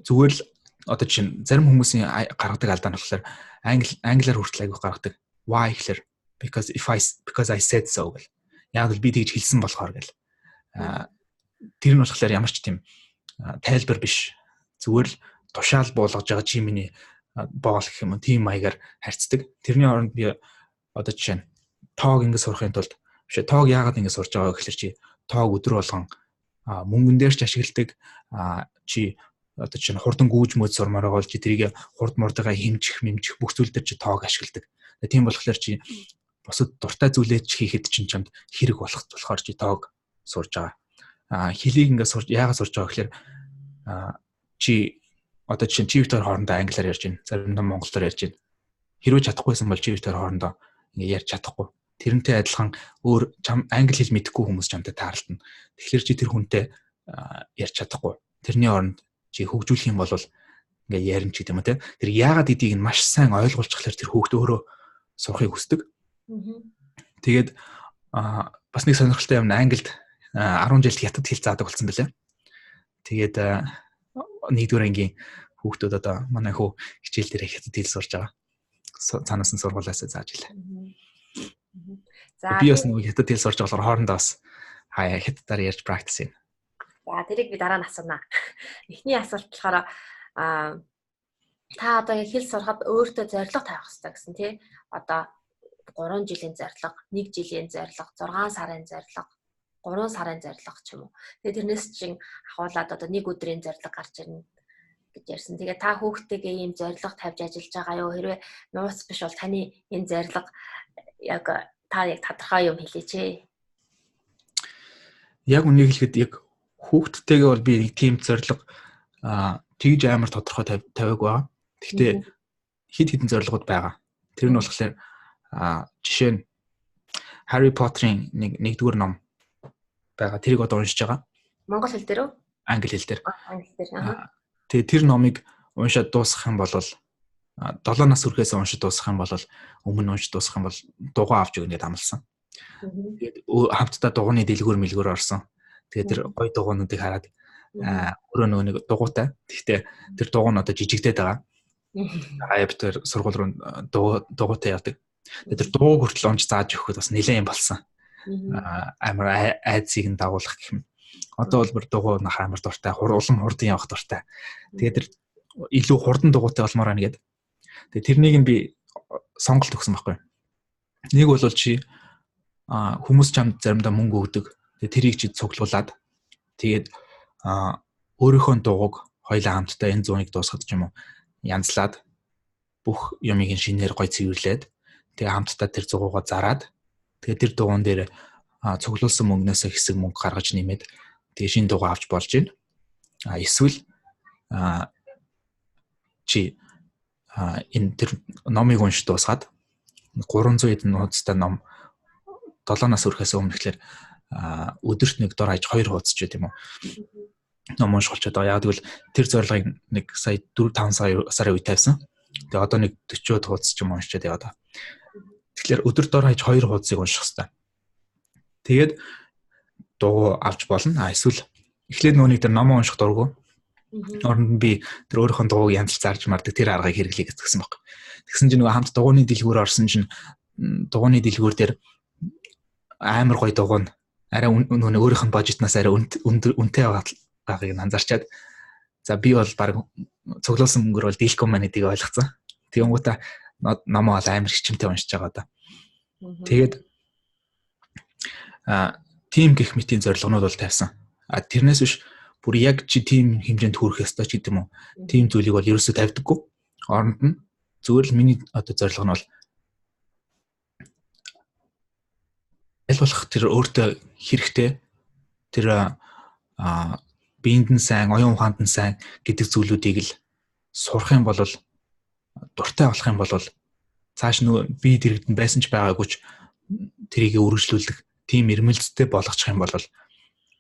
зүгээр л одоо чинь зарим хүмүүсийн гаргадаг алдаа нь болохоор англиар хүртэл айгүй гаргадаг. Why гэхээр because I said so гэл. Яг л би тэгж хэлсэн болохоор гэл. Тэр нь болохоор ямар ч тийм тайлбар биш. Зүгээр л тушаал буулгаж байгаа чимэний боол гэх юм уу тийм маягаар харьцдаг. Тэрний оронд би одоо жишээ нь тоог ингэ сурахын тулд биш тоог яагаад ингэ сурж байгаа гэхээр чи тоог өдөр болгон мөнгөн дээр ч ашигладаг чи одоо чинь хурдан гүйж мөд сурмаар байгаа бол чи тэрийг хурд мурдгаа хэмжих бүх зүйл дээр чи тоог ашигладаг. Тийм болохоор чи бусад дуртай зүйлээ ч хийхэд чинь чамд хэрэг болохоор чи тоог сурж байгаа. Хэлийг ингэ сурж яагаад сурж байгаа гэхээр чи одоо чинь чи битэр хоорондоо англиар ярьж байна. Заримдаа монголоор ярьж байна. Хэрвээ чадахгүйсэн бол чи битэр хоорондоо ингэ ярьж чадахгүй. Тэрнтэй адилхан өөр англи хэл мэдэхгүй хүмүүс чамтай таарлтана. Тэгэхээр чи тэр хүнтэй ярьж чадахгүй. Тэрний оронд чи хөгжүүлэх юм бол ингээ ярина ч гэдэг юм те. Тэр яагаад гэдгийг нь маш сайн ойлгуулчихлаар тэр хүүхд өөрөө сурахыг хүсдэг. Тэгээд бас нэг сонирхолтой юм Англид 10 жил хятад хэл заадаг болсон байлаа. Тэгээд нэгдүгээр ангийн хүүхдүүд одоо манай хүү хичээл дээр хятад хэл сурж байгаа. Цаанаас нь сургуулиас зааж илээ. За би бас нэг хятад хэл сурж болохоор хоорондоо бас хятадаар ярьж практис юм. За тэрийг би дараа нь асуунаа. Эхний асуулт болохоор та одоо хэл сурахад өөртөө зорилго тавих хэрэгтэй гэсэн тий. Одоо 3 жилийн зорилго, 1 жилийн зорилго, 6 сарын зорилго, 3 сарын зорилго ч юм уу. Тэгээ тэрнээс чинь ахуулаад одоо 1 өдрийн зорилго гарч ирнэ гэж ярьсан. Тэгээ та хүүхдтэйгээ ийм зорилго тавьж ажиллаж байгаа юу? Хэрвээ нууц биш бол таны энэ зорилго яг тодорхой юм хэлээч ээ. Яг үнийг хэлэхэд яг хүүхдтэйгээ бол би нэг тийм зорилго тэгж амар тодорхой тавиаг байгаа. Гэхдээ хэд хэдэн зорилгууд байгаа. Тэр нь болохоор жишээ нь Harry Potter-ийн нэгдүгээр ном байгаа. Тэрийг одоо уншиж байгаа. Монгол хэл дээр үү? Англи хэл дээр. Англи дээр. Тэгээ тэр номыг уншаад дуусгах юм бол 7 нас хүрэхээс уншиж дуусгах юм бол өмнө уншиж дуусгах юм бол дугаа авч өгнөд амласан. Тэгээд хамтдаа дугууны дэлгүүр мэлгүүр орсон. Тэгээд тэр гоё дугуунуудыг хараад Өөрөө нөгөө нэг дугуйтай. Гэхдээ тэр дугуй нь одоо жижигдээд байгаа. Тэр сургууль руу дугуйтай явдаг. Тэр дугуй хүртэл унж зааж өгөхөд бас нэлээд юм болсон. Амар айдсыг нь дагуулах гэх юм. Одоо бол бүр дугуй нах амар дуртай, улам хурдан явах дуртай. Тэгээд тэр илүү хурдан дугуйтай болмоор байна гэдэг. Тэгээд тэрнийг нь би сонголт өгсөн байхгүй. Нэг бол чи хүмүүс чамд заримдаа мөнгө өгдөг. Тэгээд тэрийг чи цуглуулад тэгээд өөрийнхөө дугуйг хоёлаа хамтдаа энэ 100-ыг дуусгах юм уу? Янзлаад бүх юмыг нь шинээр гой цэвэрлээд тэгээд хамтдаа тэр 100-уугаа зараад тэгээд тэр дугуйн дээр цуглуулсан мөнгнөөс хэсэг мөнгө гаргаж нэмээд тэгээд шинэ дугуй авч болж байна. Эсвэл чи энэ тэр номыг унш дуусгаад 300 эд нууцтай ном 7 нас хүрэхээс өмнө тэгэхээр өдөрт нэг дор хаяж 2 хуудас ч гэдэм үү. Ном уншуулчаад байгаа. Яг тэгвэл тэр зорилгыг нэг сая 4-5 сарын үед тавьсан. Тэгээ одоо нэг 40-од хуудас ч юм уншчаад яваа. Тэгэхээр өдөрт дор хаяж 2 хуудасыг унших хэрэгтэй. Тэгээд дугуй авч болно. Эсвэл эхлээд нөгөөний тэр ном унших дурггүй. Оронд нь би тэр өөрийнхөө дугуйг янзлж зарж мардаг тэр аргыг хэрэглэе гэсэн баг. Тэгсэн чинь нөгөө хамт дугуйны дэлгүүр орсон чинь дугуйны дэлгүүр дээр амар гоё дугуй нь арай нөгөө өөрийнх нь бажетнаас арай үнэтэй байгааг анзаарчаад за би бол баг цуглуулсан мөнгөөр бол дийлэхгүй маань гэдгийг ойлгоцсон. Тэгэнгүүтээ номоо бол амар хичмтэй уншиж байгаа да. Тэгээд тим гэх мэтийн зорилгонууд бол тавьсан. Тэрнээс биш бүр яг чи тим хэмжээнд хүрэх ёстой ч гэдэм үү. Тим зүйлийг бол ерөөсөө тавьдаггүй. Оронд нь зүгээр л миний одоо зорилго нь бол аль болох тэр өөртөө хэрэгтэй тэр биеинд нь сайн, оюун ухаанд нь сайн гэдэг зүйлүүдийг л сурах юм бол дуртай болох юм бол цааш нөгөө бие дэрэгдэн байсан ч байгаагүй ч тэрийг үргэлжлүүлэх тийм ирмэлцтэй болгочих юм бол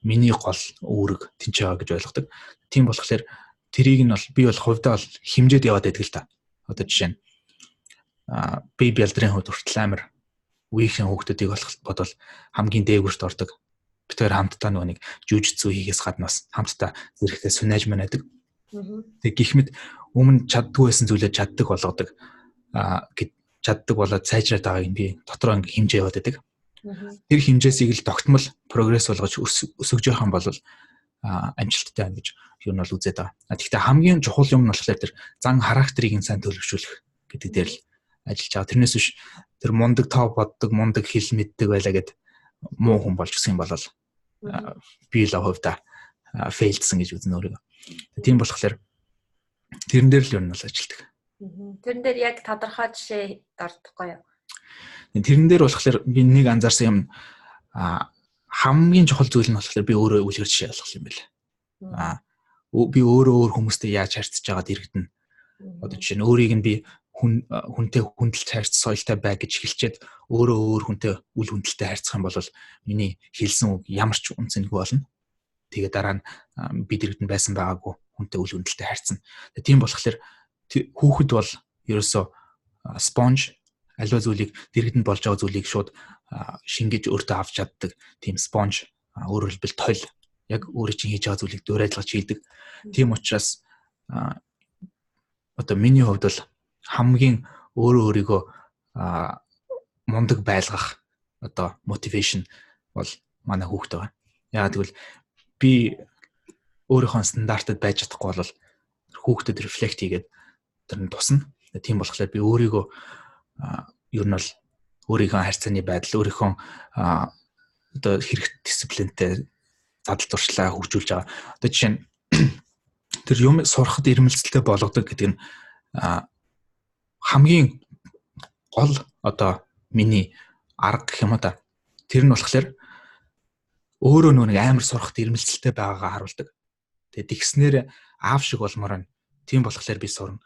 миний гол үүрэг тэнцээ байгаа гэж ойлгодог. Тийм болохоор тэрийг нь бол би бол хувьдаа бол хэмжээд яваад байдаг л та. Одоо жишээ нь би бэлдрийн хувьд хүртэл амар үеийн хүүхдүүдийг бодвол хамгийн дээгүүрт ордог. Бид хоёр хамтдаа нөгөө нэг жүжигцүү хийгээс гаднаас хамтдаа зэрэгтэй сүнэж манайдаг. Тэг гихмэд өмнө чаддгүй байсан зүйлээ чаддаг болгодог. Чаддаг болоод сайжраад байгааг би дотроо ингээ хэмжээ яваад байдаг. Тэр хэмжээсийг л тогтмол прогресс болгож өсөж явах юм бол амжилттай байна гэж юу нь бол үзээд байгаа. Тэгэхдээ хамгийн чухал юм нь болохоор тэр зан характерыг нь сайн төлөвшүүлэх гэдэг дээр л ажиллаж байгаа. Тэрнээс биш тэр мундаг тав боддог, мундаг хэл мэддэг байлаа гэд муу хүн болж гисэн юм бол би л хувьдаа фейлдсэн гэж үзнэ өөрийгөө. Тийм болохоор тэрэн дээр л юу нь бол ажилладаг. Тэрэн дээр яг тодорхой жишээ дурдахгүй юу? Тэрэн дээр болохоор би нэг анзаарсан юм хамгийн чухал зүйл нь болохоор би өөрөө үлгэр жишээ ялгах юм байна. Би өөрөө хүмүүстэй яаж харьцаж байгаад иргэдэн. Одоо жишээ нь өөрийг нь би хүнтэй хүндэлж харьцах соёлтой бай гэж хэлчихэд өөрөө хүнтэй үл хүндэлтэй харьцах юм бол миний хэлсэн үг ямар ч үнцэнгүй болно. Тэгээ дараа нь би дэрэгдэн байсан байгаагүй хүнтэй үл хүндэлтэй харьцна. Тийм болохоор хүүхэд бол ерөөсөө спонж аливаа зүйлийг дэрэгдэн болж байгаа зүйлийг шууд шингэж өөртөө авч чаддаг тийм спонж өөрөөр хэлбэл тойл яг өөрөө чинь хийж байгаа зүйлийг дуурайлгаж хийдэг. Тийм учраас одоо миний хувьд бол хамгийн өөрийгөө мундаг байлгах одоо мотивашн бол манай хүүхэд байгаа. Яагаад гэвэл би өөрийнхөө стандартад байж чадахгүй бол хүүхдэд рефлект хийгээд тэр нь тусна. Тийм болохоор би өөрийгөө ер нь бол өөрийнхөө харьцааны байдал, өөрийнхөө одоо хэрэг дисциплинтэй задал зуршлаа хөгжүүлж байгаа. Одоо жишээ нь тэр юм сурахад ирмэлцэлтэй болгодог гэдэг нь хамгийн гол одоо миний арга гэх юм да. Тэр нь болохоор өөрөө нэг амар сурахад ирмэлцэлтэй байгаагаа харуулдаг. Тэгээд тэгснээр аав шиг болмоор нь тийм болохоор би сурна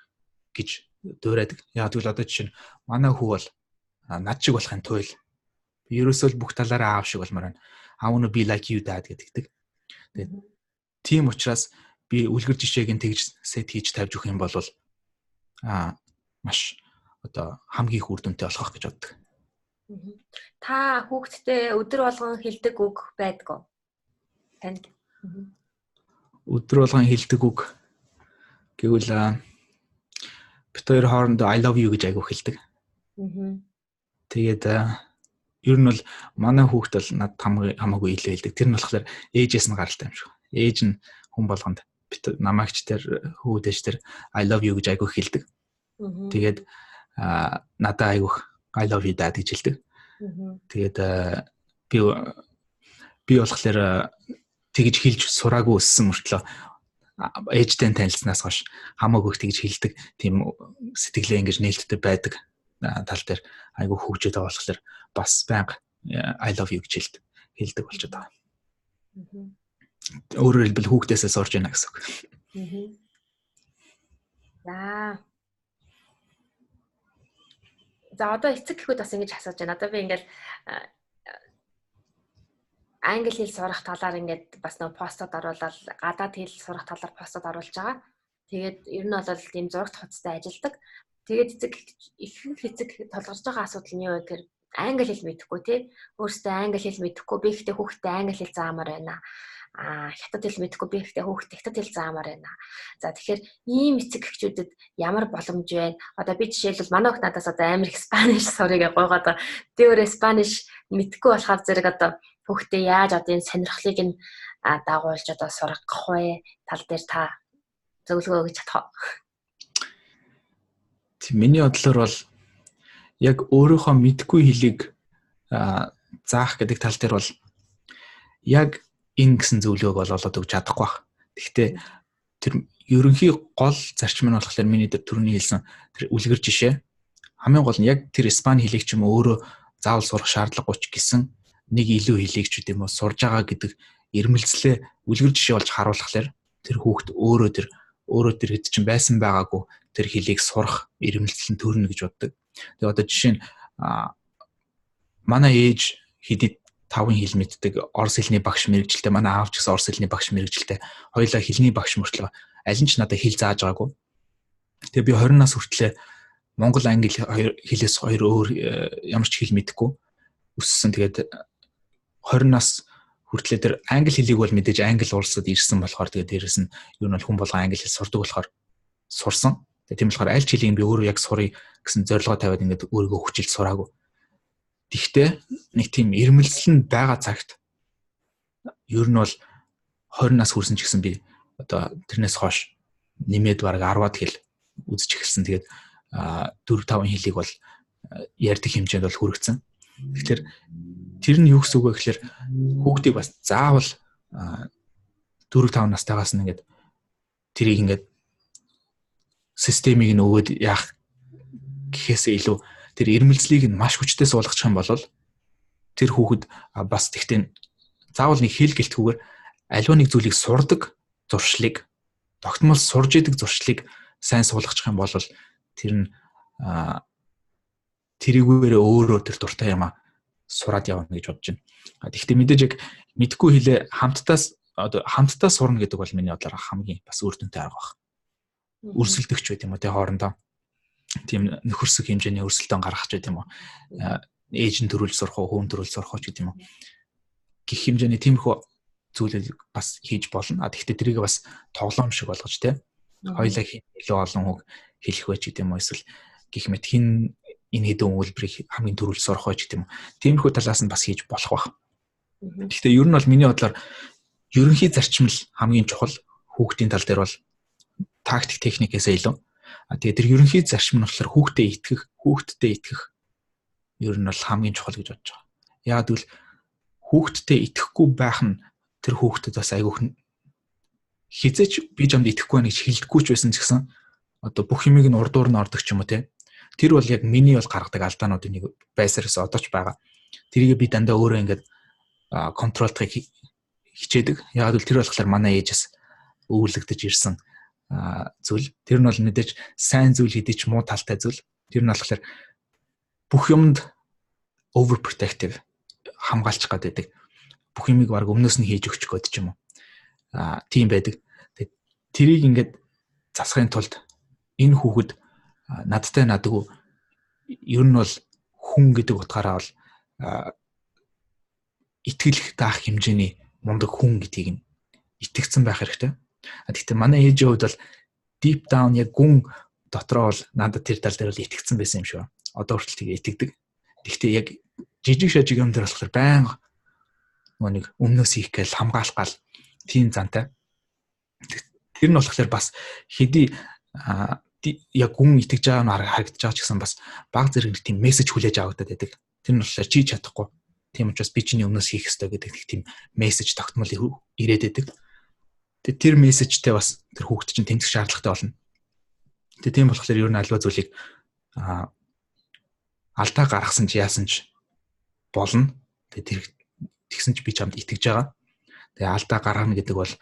гэж дуурайдаг. Яг тэгвэл одоо жишээ нь манай хүү бол над шиг болохын туйл. Би ерөөсөө бүх талаараа аав шиг болмоор нь I wanna be like you dad гэдэг. Тэгээд тийм учраас би үлгэр жишээг нь тэгж сет хийж тавьж өгөх юм бол маш одоо хамгийн үр дүнтэй болох гэж боддог. Та хүүхдтэй өдөр болгон хэлдэг үг байдгүй. Танд. өдөр болгон хэлдэг үг гэвэл бид хоёр хоорондоо I love you гэж айгуу хэлдэг. Тэгээд ер нь бол манай хүүхэд бол над хамаагүй илүү хэлдэг. Тэр нь болохоор ээжээс нь гаралтай юм шиг. Ээж нь хүн болгонд бид намаагч тэр хүүдэж тэр I love you гэж айгуу хэлдэг. Тэгээд надад айгуу I love you даа гэж хэлдэг. Тэгээд би болохоор тэгж хэлж сураагүй өссөн мөртлөө ээжтэй танилцсанаас хойш хамаагүй тэгж хэлдэг. Тийм сэтгэлээ ингэж нээлттэй байдаг тал дээр айгуу хөгжөөд байгаа болохоор бас байнга I love you гэж хэлдэг болчиход байгаа. Өөрөөр хэлбэл хүүхдээсээ сурж байна гэсэн үг. За одоо эцэг гэхүүд бас ингэж асууж байна. Одоо би ингээл англи хэл сурах талаар ингээд бас нэг постод оруулаад гадаад хэл сурах талаар постод оруулж байгаа. Тэгээд ер нь бол тийм зурагт хуцтай ажилдаг. Тэгээд ихэнх эцэг толгорж байгаа асуудал нь юу вэ гэхээр англи хэл мэдэхгүй тий. Өөрөөсөө англи хэл мэдэхгүй би ихтэй хүүхдээ англи хэл заамаар байна. Хятад хэл мэдэхгүй би ихтэй хүүхдээ хятад хэл заамаар байна. За тэгэхээр ийм эцэг эхчүүдэд ямар боломж вэ? Одоо би жишээлбэл манай хүүхд надаас одоо амар их спаниш сурыг гойгоод би өөрөө спаниш мэдэхгүй болохоор зэрэг одоо хүүхдээ яаж одоо энэ сонирхлыг нь дагуулж одоо сургах вэ? Тал дээр та зөвлөгөө өгч чадах уу? Миний бодлоор бол яг өөрийнхөө мэдгүй хэлийг заах гэдэг тал дээр бол яг энэ гэсэн зөвлөгөөг олоод өгч чадахгүй байх. Гэхдээ тэр ерөнхий гол зарчим нь болохоор миний түрүүний хэлсэн тэр үлгэр жишээ хамгийн гол нь яг тэр испани хэлийг ч юм уу өөрөө заавал сурах шаардлагагүй ч гэсэн нэг илүү хэлийг ч гэдэм үү сурж байгаа гэдэг ирмэлцлээ үлгэр жишээ болж харуулхаар тэр хүүхд өөрөө тэр хэд чинь байсан байгаагүй тэр хэлийг сурах ирмэлцэл нь төрнө гэж боддог. Тэгээ одоо жишээ нь манай ээж хэдий 5 хэл мэддэг орос хэлний багш мэрэгжилтэй, манай аав ч гэсэн орос хэлний багш мэрэгжилтэй. Хоёулаа хэлний багш мөртлөө аль нь ч надад хэл зааж байгаагүй. Тэгээ би 20 нас хүртлээр монгол англи хэлээс хоёр өөр ямар ч хэл мэдэхгүй өссөн. Тэгээд 20 нас хүртлээр тэр англи хэлийг бол мэдээж англи улсад ирсэн болохоор тэгээд дээрэс нь юу нь бол хүн болгон англи хэл сурдаг болохоор сурсан. Тийм болохоор аль ч хэлийг би өөрөө яг сурыг гэсэн зорилгоо тавиад ингээд өөрийгөө хүчилж сураагүй. Тэгвэл нэг тийм ирмэлцэл нь байгаа цагт ер нь бол 20 нас хүрсэн ч гэсэн би одоо тэрнээс хойш нэмээд бараг 10-аад хэл үзэж эхэлсэн. Тэгээд 4-5 хэлийг бол ярьдаг хэмжээнд бол хүрэгцэн. Тэгэхээр тэр нь юу гэсэн үг вэ гэхээр хүүхдийг бас заавал 4-5 настайгаас нь ингээд тэрийг ингээд системийг нь өгөөд яах гэхээсээ илүү тэр ирмэлцлийг нь маш хүчтэй суулгачих юм бол тэр хүүхэд бас тэгтээ заавал нэг хэл гэлтгүүгээр аливаа нэг зүйлийг сурдаг зуршлыг тогтмол сурж идэг зуршлыг сайн суулгачих юм бол тэр нь тэрийгээрээ өөрөө тэр дуртай юм сураад явна гэж бодож байна. Тэгтээ мэдээж яг мэдгүй хэлээ хамтдаа сурна гэдэг бол миний бодлоор хамгийн бас үр дүнтэй арга баг. Өрсөлдөгч байт юм уу тий хоорондоо тийм нөхөрсөг хэмжээний өрсөлдөөн гаргах ч байт юм уу. Ээж нь төрүүл сурах уу, хүн төрүүл сурах уу ч гэдэм үү. Гэх хэмжээний тиймэрхүү зүйлийг бас хийж болно. Тэгтээ тэрийг бас тоглоом шиг болгож тий. Хоёулаа илүү олон үг хэлэх вэ ч гэдэм үү. Эсвэл гэх мэт хин энэ хэдэн үйлбэрийг хамгийн төрүүл сурах вэ ч гэдэм үү. Тиймэрхүү талаас нь бас хийж болох байх. Гэхдээ ер нь бол миний бодлоор ерөнхий зарчим л хамгийн чухал хүүхдийн тал дээр бол тактик техникээс илүү. Тэгээ тэр ерөнхий зарчим нь болохоор хүүхдтэй итгэх ер нь бол хамгийн чухал гэж бодож байгаа. Яг гэвэл хүүхдтэй итгэхгүй байх нь тэр хүүхдэд бас айгүйх хизээч би чамд итгэхгүй байна гэж хэлдэггүй ч байсан ч гэсэн одоо бүх юмыг нь урдуур нь ордог ч юм уу те. Тэр бол яг миний бол гаргадаг алдаануудын нэг байсараас одоо ч байгаа. Тэрийг би дандаа өөрөө ингээд контролдохыг хичээдэг. Яг л тэр болохоор манай ээжээс өвлөгдөж ирсэн зүйл. Тэр нь бол мэдээж сайн зүйл хэдий ч муу талтай зүйл. Тэр нь болохоор бүх юмд overprotective хамгаалчих гэдэг. Бүх юмыг баг өмнөөс нь хийж өгч гээд ч юм уу. Тийм байдаг. Тэрийг ингээд засахын тулд энэ хүүхэд надтай надгүй ер нь бол хүн гэдэг утгаараа бол итгэл таах хэмжээний мундаг хүн гэдгийг нь итгэцэн байх хэрэгтэй. Гэхдээ манай ээжийн хувьд бол deep down яг гүн дотроо бол надад тэр тал дээр бол итгэцсэн байсан юм шиг. Одоо хүртэл тэгээ итгэдэг. Гэхдээ яг жижиг шажиг юм дээр болохоор байнга нэг өмнөөс хийх гээл хамгаалах гал тийм зантай. Тэр нь болохоор бас хэдий яг гүн итгэж байгаа нь харагдаж байгаа ч гэсэн бас баг зэрэг тийм мессеж хүлээж авагдаад байдаг. Тэр нь болохоор чи чадахгүй. Тийм учраас би чиний өмнөөс хийх ёстой гэдэг тийм мессеж тогтмол ирээд байдаг. Тэгээ тэр мессежтэй бас тэр хүүхэд чинь тэмцэх шаардлагатай болно. Тэгээ тийм болохоор ер нь альва зүйлийг алдаа гаргасан ч яасан ч болно. Тэгээ тэр тэгсэн ч би чамд итгэж байгаа. Тэгээ алдаа гаргана гэдэг бол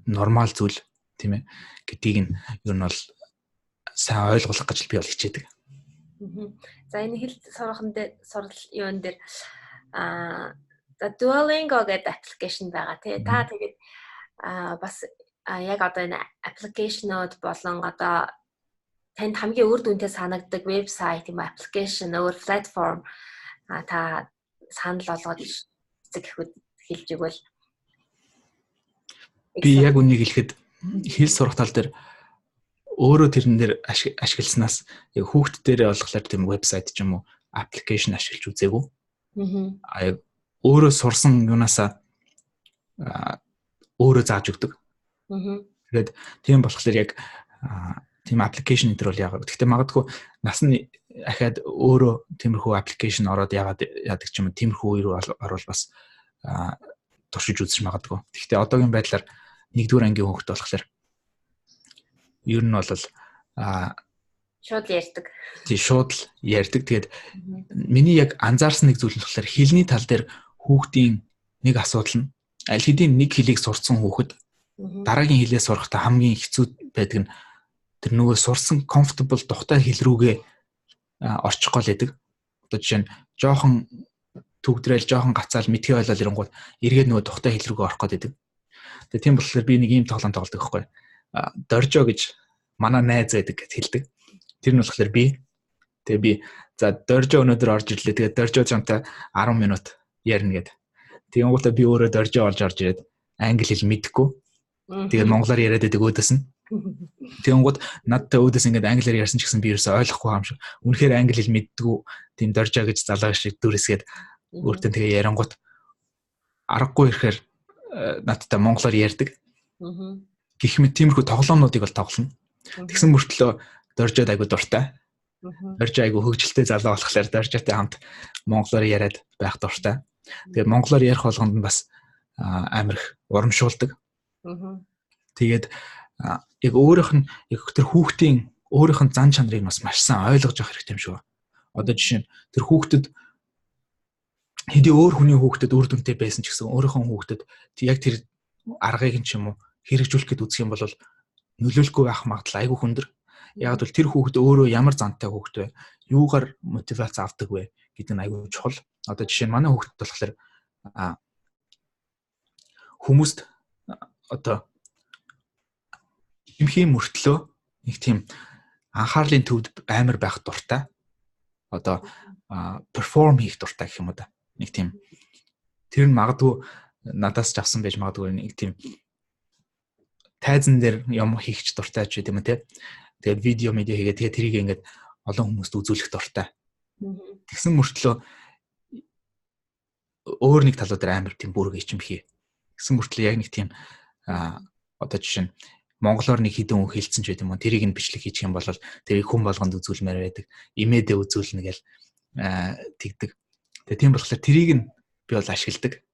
нормал зүйл тийм ээ гэдгийг нь ер нь бол сайн ойлгох гэж би бол хичээдэг. За энэ хэл сурал юун дээр the Duolingo гэдэг аппликейшн байгаа тий. Та тэгээд бас яг одоо энэ аппликейшнууд болон одоо танд хамгийн үр дүнтэй санагддаг вебсайт юм аппликейшн өөр платформ та санал болгоод гэхэд хэлж игвэл би яг үнийг хэлэхэд хэл сурах тал дээр өөрөө тэрэн дээр ашигласнаас яг хүүхд дээрээ болохоор тийм вебсайт ч юм уу аппликейшн ашиглаж үзээгүй. Яг өөрөө сурсан юунаасаа өөрөө зааж өгдөг. Тэгээд тийм болохоор яг тийм аппликейшн энэ төр бол яагаад. Гэхдээ магадгүй нас нь ахаад өөрөө тиймэрхүү аппликейшн ороод яадаг ч юм уу тиймэрхүү үеэр орвол бас туршиж үзэж магадгүй. Гэхдээ одоогийн байдлаар 1-р ангийн хүүхэд болохоор ер нь бол шууд ярьдаг. Тий шууд л ярьдаг. Тэгээд миний яг анзаарсан нэг зүйл нь болохоор хэлний тал дээр хүүхдийн нэг асуудал нь аль хэдийн нэг хэлийг сурцсан хүүхэд дараагийн хэлээ сурахдаа хамгийн хэцүү байдаг нь тэр нөгөө сурсан comfortable тухтай хэл рүүгээ орчих гол байдаг. Одоо жишээ нь жоохон төгдрэл жоохон гацаал мэдхий ойлол ирэнгууд эргээд нөгөө тухтай хэл рүүгээ орох гээд байдаг. Тэгээ тийм болохоор би нэг ийм тоглоом тоглодог байхгүй. Доржо гэж манай найз байдаг гэж хэлдэг. Тэр нь болохоор би. Тэгээ би за доржо өнөөдөр орж ирлээ. Тэгээ доржо чамтай 10 минут ярина гэд. Тэгээ гутаа би өөрөө доржо олж орж ирээд англи хэл мэдэхгүй. Тэгээ монголоор яриад байдаг өөдөөс нь. Тэгэнгუთ надтай өөдөөс ингээд англиар ярьсан ч гэсэн би ерөөсөй ойлгохгүй юм шиг. Үнэхээр англи хэл мэддэггүй тийм доржо гэж залгаа шиг дүрсгээд өөртөө тэгээ ярангуут аргагүй ирэхээр надтай монголоор ярьдаг. Гэх мэт тиймэрхүү тоглоомнуудыг бол тоглоно. Тэгсэн мөртлөө доржод айгу дуртай. Доржо айгу хөгжилтэй залуу болохоор доржотой хамт монголоор яриад байх дуртай. Тэгээ монголоор ярих болгонд нь бас амар их урамшуулдаг. Тэгээд яг өөрийнх нь яг тэр хүүхдийн өөрийнх нь зан чанарыг бас маш сайн ойлгож авах хэрэгтэй юм шиг. Одоо жишээ нь тэр хүүхдэд хэдий өөр хүний хүүхдэд үр дүнтэй байсан ч гэсэн өөрийнхөө хүүхдэд яг тэр аргыг нь ч юм уу хэрэгжүүлэх гээд үзэх юм бол нөлөөлөхгүй байх магадлал айгүй хүндэр. Яг бол тэр хүүхэд өөрөө ямар зантай хүүхэд вэ? Юугаар мотивац авдаг вэ гэдэг нь айгүй чухал. Одоо жишээ нь манай хүүхэд болохоор хүмүүст одоо эмхийн мөртлөө нэг тийм анхаарлын төвд амар байх дуртай. Одоо перформ хийх дуртай гэх юм уу да. Нэг тийм тэр нь магадгүй надаас ч авсан байж магадгүй нэг тийм тайзан дээр юм хийхч дуртай ч гэдэм үү те. Тэгээд видео медиа хийгээд тэгээд тэрийг ингээд олон хүмүүст үзүүлэх дуртай. Тэгсэн мөртлөө өөр нэг талууд дээр амар тийм бүрэг ичимхий. Тэгсэн мөртлөө яг нэг тийм одоо жишээ нь монголоор нэг хідэн үг хэлсэн ч гэдэм үү тэрийг нь бичлэг хийчих юм бол тэрийг хүн болгонд үзүүлмээр байдаг. Имэдэ үзүүлнэ гэл тэгдэг. Тэгээ тийм болохоор тэрийг нь би бол ашигладаг.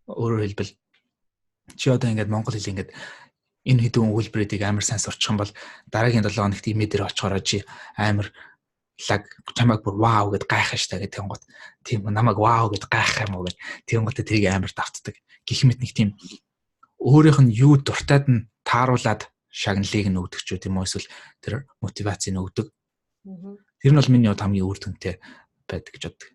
Өөрөөр хэлбэл чи одоо ингээд монгол хэл ингээд энэ хэдэн өгүүлбэрүүдийг амар сайн сурчих юм бол дараагийн 7 хоногт имэдэр очихороо чи амар лаг чамайг бүр вау гэд гайхах штэ гэдэг юм гот. Тийм намайг вау гэд гайхах юм уу гэд тийм гот тэрийг амар давтдаг. Гэх мэт нэг тийм өөрийнх нь юу дуртайд нь тааруулаад шагналыг нь өгдөг ч юм уу эсвэл тэр мотивацийг нь өгдөг. Тэр нь бол миний хувьд хамгийн үр дүнтэй байдаг гэж боддог.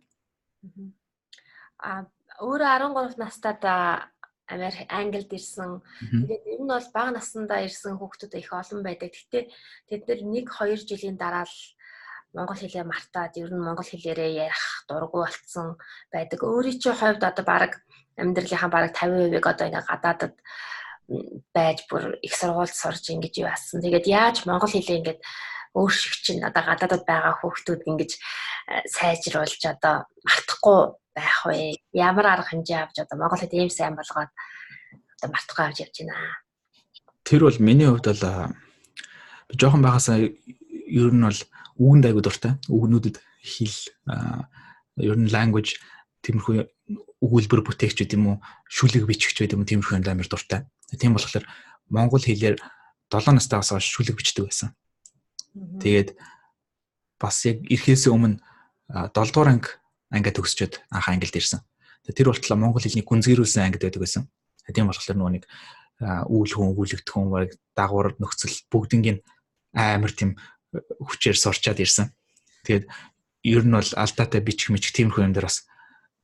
Өөрөө 13 настайдаа Англид ирсэн. Тэгээд ер нь бол бага наснда ирсэн хүүхдүүд их олон байдаг. Гэхдээ тэд нар 1-2 жилийн дараа л монгол хэлээ мартаад ер нь монгол хэлээрээ ярих дурггүй болцсон байдаг. Өөрийн чинь хувьд одоо баг амьдралынхаа баг 50%-ийг одоо ингээ гадаадад байж бүр их сургуульд сурж ингэж юу асан. Тэгээд яаж монгол хэлээ ингээд өөр шиг чинь одоо гадаадд байгаа хүүхдүүд ингэж сайжруулж одоо мартахгүй байх вэ? Ямар арга хэмжээ авч одоо монгол хэд ийм сайн болгоод одоо мартахгүй авч явж байна. Тэр бол миний хувьд бол жоохон байхасаа ер нь бол үгэнд айгуу дуртай. Үгнүүдэд хэл ер нь language тиймэрхүү өгүүлбэр бүтээгч гэдэг юм уу, шүлэг бичих гэдэг юм тиймэрхүү юм амар дуртай. Тийм болохоор монгол хэлээр 7 настайгаас хойш шүлэг бичдэг байсан. Тэгээд бас яг ирэхээс өмнө 7 дугаар ангид төгсчөөд анх ангилд ирсэн. Тэр болтлоо монгол хэлний гүнзгийрүүлсэн ангид байдаг байсан. Тийм болохоор нөгөө нэг үүл хүн, өгүүлэгдэх хүн, дагвар нөхцөл бүгднийг амар тийм хүчээр сурчаад ирсэн. Тэгээд ер нь бол алдаатай бичих мэчих тиймэрхүү юм дээр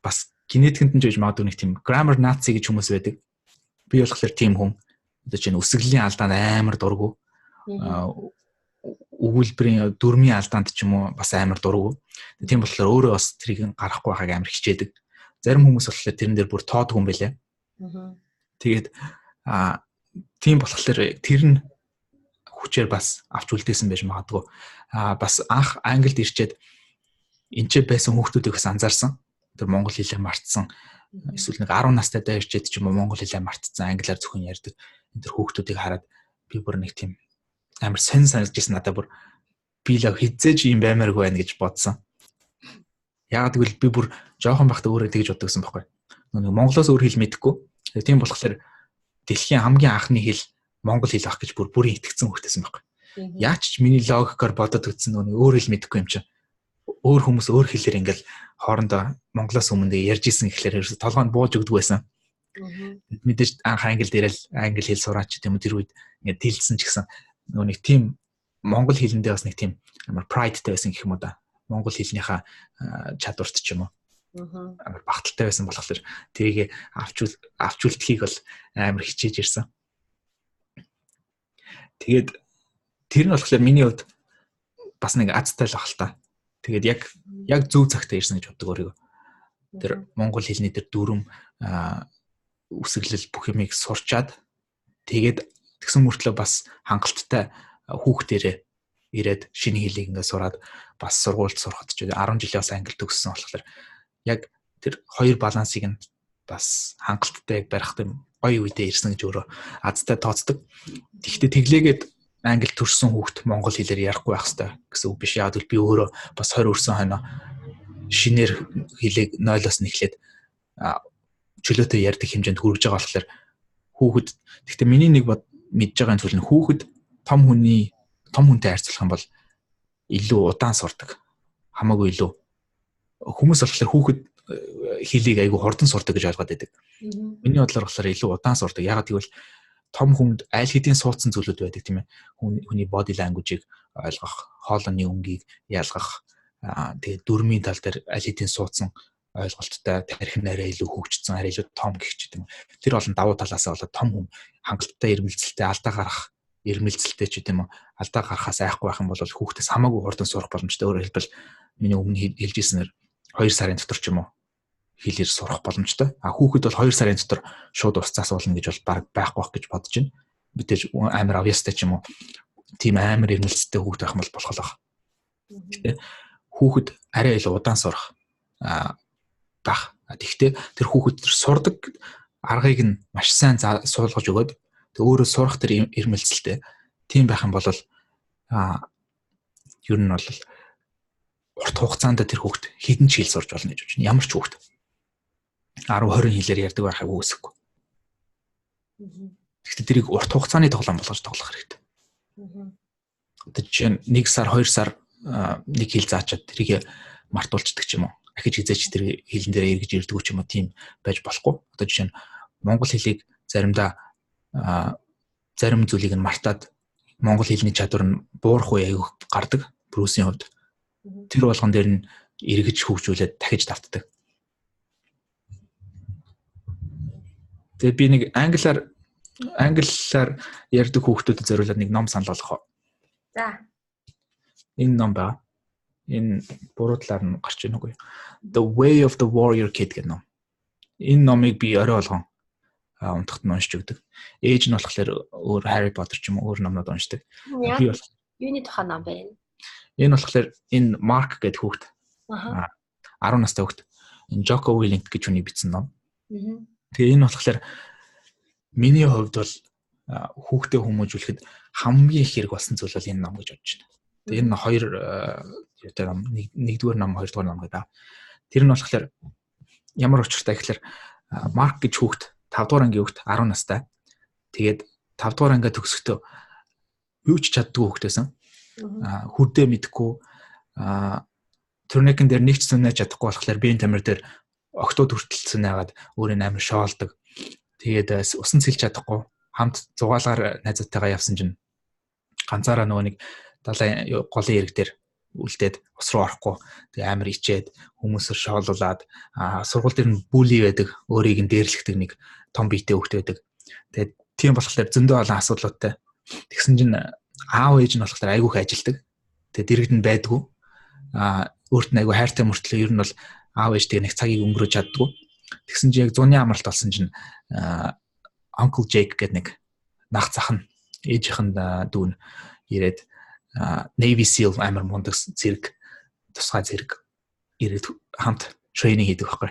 бас генетикэнд нь жиж магадгүй нэг тийм grammar nazi гэж хүмүүс байдаг. Би болохоор тийм хүн. Одоо чинь үсгэлийн алдаанд амар дургу. Өгүүлбэрийн дүрмийн алдаанд ч юм уу бас амар дургу. Тийм болохоор өөрөө бас тэрийг гарахгүй байхаг амар хичээдэг. Зарим хүмүүс болохоор тэрэн дээр бүр тоодог юм байлаа. Тэгээд тийм болохоор тэр нь хүчээр бас авч үлдээсэн байж магадгүй. Бас анх англид ирчээд энчээ байсан хүүхдүүдийг бас анзаарсан. Тэр монгол хэлээ мартсан. Эсвэл нэг 10 настайдаа ирчээд ч юм уу монгол хэлээ мартсан, англиар зөвхөн ярьдаг. Тэр хүүхдүүдийг хараад би бүр нэг тийм амар санагдчихсан надад бүр би л хизээж юм баймааргүй байна гэж бодсон. Яг тэгвэл би бүр жоохон бахта өөрөө тэгж боддогсон байхгүй. Нэг монголоос өөр хэл мэдэхгүй. Тийм болохоор дэлхийн хамгийн анхны хэл монгол хэл ах гэж бүрийн итгэцэн хөртсөн байхгүй. Яач ч миний логикоор бодоод үзсэн нөгөө өөр хэл мэдэхгүй юм чинь. Өөр хүмүүс өөр хэлээр ингээл хоорондоо монголоос өмнө ярьж исэн гэхлээр ерөөсө толгойд бууж өгдөг байсан. Мэдээж анх англид ирэл англи хэл сураач тийм үү тэр үед ингээд тэлсэн ч гэсэн нөгөө нэг тийм монгол хэлэндээ бас нэг тийм амар prideтай байсан гэх юм уу да. Монгол хэлнийхаа чадварт ч юм уу. Амар багталтай байсан болохоор тэрийг авч үлдэхийг бол амар хичээж ирсэн. Тэгээд тэр нь болохоор миний хувьд бас нэг азтай л баг л та. Тэгээд яг зөв цагтаа ирсэн гэж боддог өөрийгөө. Тэр монгол хэлний тэр дүрм үсэглэл бүх юмыг сурчаад тэгээд тэгсэн мөртлөө бас хангалттай хүүхдэрээ ирээд шинэ хэлийг ингээд сураад бас сургуульд сурахад ч 10 жилийн бас англи төгссөн болохоор яг тэр хоёр балансыг нь бас хангалттай барих юм гоё үедээ ирсэн гэж өөрөө азтай тооцдог. Тэгэхдээ тэглээгээд англи төрсэн хүүхд монгол хэлээр ярихгүй байх хэрэгтэй гэсэн үг биш. Яг л би өөрөө бас 20 өрсөн хойно шинээр хэлийг 0-оос нэхлээд чөлөөтэй ярьдаг хэмжээнд хүрэж байгаа болохоор хүүхэд гэхдээ миний нэг мэдж байгаа зүйл нь хүүхэд том хүнтэй харьцуулах юм бол илүү удаан сурдаг. Хамаагүй илүү хүмүүс болохоор хүүхэд хэлийг айгүй хурдан сурдаг гэж ойлгоод байдаг. Миний бодлоор болохоор илүү удаан сурдаг. Яг гэвэл том хүнд аль хэдийн суудсан зүйлүүд байдаг тийм ээ. Хүний body language-ийг ойлгох, хоолойны өнгийг ялгах, тэгээд дүрмийн тал дээр аль хэдийн суудсан ойлголттой тарих нэрээ илүү хөгжсөн, арай илүү том гэх ч юм. Тэр олон давуу талаасаа болоод том хүн хангалттай ирмэлцэлтэй алдаа гарах, ирмэлцэлтэй ч гэдэм үү, алдаа гарахаас айхгүй байх юм бол хүүхдээс хамаагүй хурдан сурах боломжтой. Өөрөөр хэлбэл миний өмнө хэлж ирсэнээр 2 сарын дотор ч юм уу хэлээр сурах боломжтой. Хүүхэд бол 2 сарын дотор шууд устцаас уулна гэж бол баг байхгүй байх гэж бодож байна. Мэдээж амар авьяастай ч юм уу тийм амар ирмэлцэлтэй хүүхэд байх юм бол болох байх. Гэтэ хүүхэд арай илүү удаан сурах байх. Тэгэхдээ тэр хүүхэд тэр сурдаг аргыг нь маш сайн суулгаж өгөөд тэг өөрөө сурах тэр ирмэлцэлтэй тийм байх юм бол ер нь бол урт хугацаанд тэр хүүхэд хэдэн жил сурж болно гэж байна. Ямар ч хүүхэд 10-20 хэлээр ярьдаг байхыг үүсэхгүй. Тэгэхдээ тэрийг урт хугацааны тоглоом болгож тоглох хэрэгтэй. Одоо жишээ нь 1 сар 2 сар нэг хэл заачаад тэрийг мартуулцдаг ч юм уу. Ахиж хизээч тэр хэлэн дээр эргэж ирдэг ч юм уу тийм байж болохгүй. Одоо жишээ нь монгол хэлийг заримдаа зарим зүйлийг нь мартаад монгол хэлний чадвар нь буурах үе аяг гардаг Брюсийн хувьд. Тэр болгон дээр нь эргэж хөгжүүлээд дахиж давтдаг. Тэгээ би нэг англиар ярьдаг хүүхдүүдэд зориулаад нэг ном санал болгох. За. Энэ ном ба энэ буруу талаар нь гарч ийн үгүй. The Way of the Warrior Kid гэх ном. Энэ номыг би орой болгон унтахт нь уншиж өгдөг. Ээж нь болохоор өөр Harry Potter ч юм уу өөр номнууд уншдаг. Би бол юуны тухай ном бэ? Энэ болохоор энэ Mark гэдэг хүүхэд. 10 настай хүүхэд. Энэ Jocko Willink гэж хүний бичсэн ном. Тэгээ энэ болохоор миний хувьд бол хүүхдээ хүмүүжүүлэхэд хамгийн их хэрэг болсон зүйл бол энэ ном гэж бодож байна. Тэгээ энэ хоёр юутай ном, нэгдүгээр ном, хоёрдугаар ном гэдэг. Тэр нь болохоор ямар учиртай гэхээр Марк гэж хүүхэд 5 дугаар ангийн хүүхэд 10 настай. Тэгээд 5 дугаар ангиа төгсөхдөө юу ч чаддгүй хүүхдээсэн. Хүрдээ мэдгүй турникэн дээр нэгч сүнэж чадахгүй болохоор биеийн тамир дээр октод хүртэлцэн яагаад өөрийн амир шоолдог. Тэгээд усан цэлж чадахгүй хамт зугаалгаар найзуудтайгаа явсан чинь ганцаараа нөгөө нэг далайн голын ирэг дээр үлдээд ус руу орохгүй. Тэгээ амир ичээд хүмүүсээр шоолуулаад сургууль дээр нь бүли байдаг, өөрийг нь дээрлэхдэг нэг том биетэй хүүхэд байдаг. Тэгээд тийм болохоор зөндөө олон асуудлуудтай. Тэгсэн чинь аав ээж нь болохоор айгүйх ажилдаг. Тэгээд дэрэгд нь байдгүй. Өөрт нь айгүй хайртай мөртлөө ер нь бол аав ээжтэй нэг цагийг өнгөрөөж чаддгүй. Тэгсэн чинь яг зуны амралт болсон чинь Uncle Jake гэдэг нэг нах зах нь ээжийнх нь дүүн ирээд Navy SEAL амар мундаг зэрэг тусгай зэрэг ирээд хамт трейнинг хийдэг байхгүй.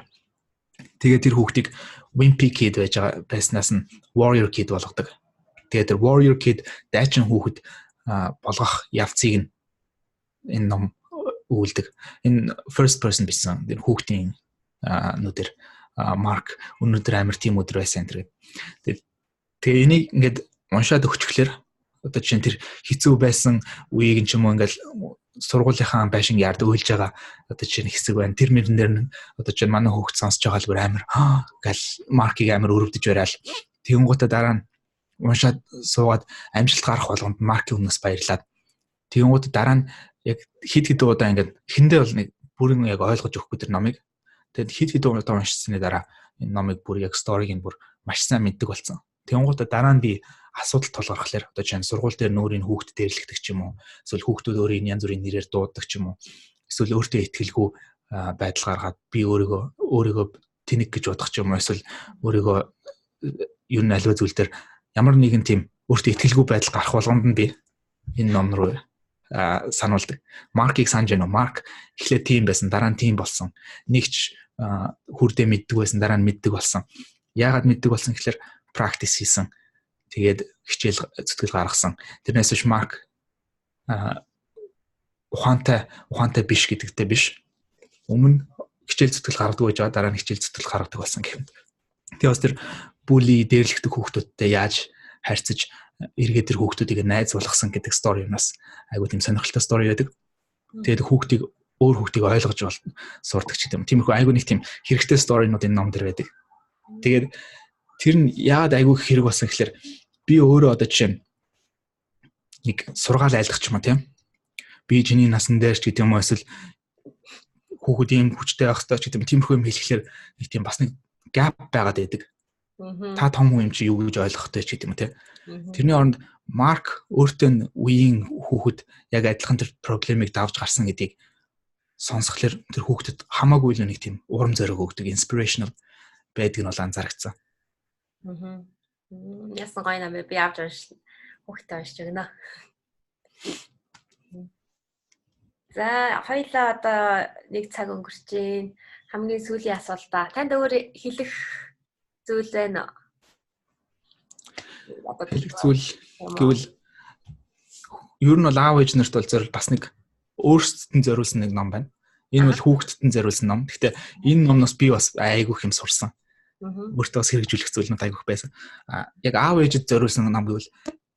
Тэгээд тэр хүүхдийг Wimpy Kid байснаас нь Warrior Kid болгодог. Тэгээд тэр Warrior Kid дайчин хүүхэд болгох явцыг нь энэ ном үйлдэг. Энэ first person бичсэн тэр хүүхдийн нүдэр Марк өнөөдөр амар тийм өдөр байсан гэдэг. Тэгээ энийг ингээд уншаад өгчихлээр одоо чинь тэр хэцүү байсан үеийг ч юм уу ингээд сургуулийнхаа байшин яард өөлж байгаа одоо чинь хэсэг байна. Тэр мөрөн дээр нь одоо чинь манай хүүхд сонсож байгаа л бүр амар гал Маркийг амар өрөвдөж барайл. Тэгэнгუутаа дараа нь уншаад суугаад амжилт гарах болгонд Маркийн өмнөөс баярлаад. Тэгэнгуутаа дараа нь яг хид удаа ингээд эхэндээ бол нэг бүрэн яг ойлгож өгөхгүй тэр номыг. Тэгэд хид удаа уншсны дараа энэ номыг бүр яг сториг нь бүр маш сайн мэддэг болсон. Тэгэнгуутаа дараа нь би асуудал толгорхлоор одоо чинь сургууль дээр нөөрийн хүүхдэд дээрлэгдэг ч юм уу эсвэл хүүхдүүд өөрийн янз бүрийн нэрээр дууддаг ч юм уу эсвэл өөртөө ихтгэлгүй байдал гаргаад би өөрийгөө тэнэг гэж бодох ч юм уу эсвэл өөрийгөө ер нь аливаа зүйл дээр ямар нэгэн тийм өөртөө ихтгэлгүй байдал гарах болгонд нь би энэ ном руу сануулдаг. Маркийг санаж байна уу? Марк эхлээд тийм байсан, дараа нь тийм болсон. Нэгч хүрдээ мэддэг байсан, дараа нь мэддэг болсон. Яагаад мэддэг болсон гэхээр practice хийсэн. Тэгээд хичээл зүтгэл гаргасан. Тэрнээс биш Марк ухаантай биш гэдэгтэй биш. Өмнө хичээл зүтгэл гаргадаг байж байгаа, дараа нь хичээл зүтгэл гаргадаг болсон гэх юм. Тэгээд бас тэр бүли дээрлэгдэх хүүхдүүдтэй яаж харьцаж эргээд тэр хүүхдүүдийг найз болгосон гэдэг стори юмнаас айгуу тийм сонирхолтой стори байдаг. Тэгээд хүүхдийг өөр хүүхдийг ойлгож сурдаг ч гэдэм. Тиймэрхүү айгуу нэг тийм хэрэгтэй сторинууд энэ ном дээр байдаг. Тэгээд тэр нь яагаад айгуу хэрэг болсон гэхээр би өөрөө одоо жишээ нэг сургаал айлгах юм тийм. Би чиний насан дээр ч гэдэг юм уу эсвэл хүүхдийн хүчтэй байх хэрэгтэй ч гэдэг юм. Тиймэрхүү юм хэлэхлээр нэг тийм бас нэг gap байгаад байдаг. Та том хүн юм чи юу гэж ойлгохтой ч гэдэг юм те. Тэрний оронд Марк өөртөө үеийн хүүхэд яг адилхан тэр проблемыг давж гарсан гэдгийг сонсхолоор тэр хүүхдэд хамаагүй л нэг тийм урам зориг өгдөг, inspirational байдгийг нь бол анзаарчихсан. Ясан гоё юм би авч уншсан. Хүүхдээ уншиж өгнө. За хоёлаа одоо нэг цаг өнгөрч जैन. Хамгийн сүүлийн асуултаа. Танд өөр хэлэх зүйл байна уу? Хэлэх зүйл гэвэл ер нь бол аав ээж нарт бол зөв бас нэг өөрсдөд нь зориулсан нэг ном байна. Энэ бол хүүхдэд нь зориулсан ном. Гэхдээ энэ номноос би бас айгүйх юм сурсан. Өөртөө бас хэрэгжүүлэх зүйлнүүд айгүйх байсан. Яг аав ээжэд зориулсан ном гэвэл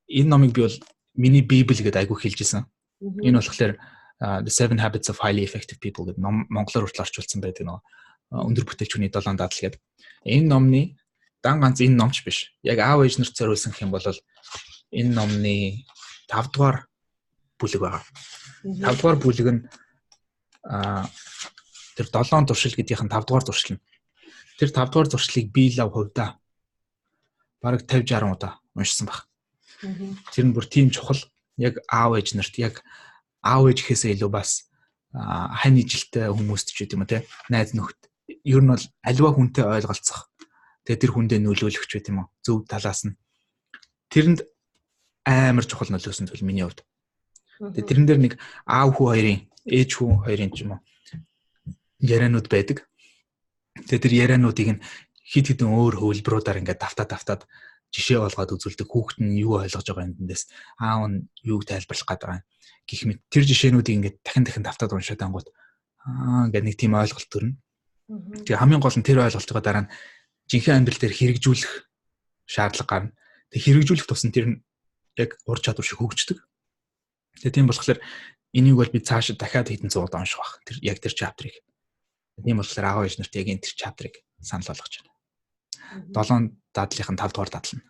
энэ номыг би бол миний Библи гэдэг айгүйх хэлж исэн. Энэ болохоор The 7 Habits of Highly Effective People гэдэг ном монголоор хүртэл орчуулсан байдаг нэг өндөр бүтээлчүүний 7 дадлал гэдэг. Энэ номны дан ганц энэ номч биш. Яг аав ээж нарт зориулсан гэх юм бол энэ номны 5 дугаар бүлэг байгаа. 5 дугаар бүлэг нь тэр 7 туршил гэдгийнх нь 5 дугаар туршил нь. Тэр 5 дугаар туршлыг би лав хувьдаа бараг 50-60 удаа уншсан баг. Тэр нь бүр тийм чухал. Яг аав ээж нарт яг аав ээжхээсээ илүү бас хань ижилтэй хүмүүст ч гэдэг юм те найз нөхд ер нь бол аливаа хүнтэй ойлголцох Тэгээ тэр хүндээ нөлөөлөх ч байт юм уу? Зөв талаас нь. Тэрэнд амар чухал нөлөөсөн зүйл миний хувьд. Тэгээ тэрэн дээр нэг аав хүү хоёрын, ээж хүү хоёрын ч юм уу яриануд байдаг. Тэгээ тэр яриануудыг нь хид хідэн өөр хөвлбруудаар ингээд давтаад жишээ болгоод үзүүлдэг. Хүүхэд нь юу ойлгож байгаа юм дэндээс аав нь юуг тайлбарлах гээд байгаа юм гэх мэт тэр жишээнүүдийг ингээд дахин давтаад уншаад ангууд ингээд нэг тийм ойлголт төрнө. Тэгээ хамгийн гол нь тэр ойлголтоо дараа нь жинхэнэ амьдрал дээр хэрэгжүүлэх шаардлага гарна. Тэгээ хэрэгжүүлэх тусам тэр нь яг ур чадвар шиг хөгждөг. Тэгээ тийм болохоор энийг бол би цаашаа дахиад хэдэн 100 удаа унших байх. Тэр яг тэр чаптрыг. Тийм болохоор аав ээж нарт яг энэ тэр чаптрыг санал болгож байна. 7 дадлынхын 5 дугаар дадал нь.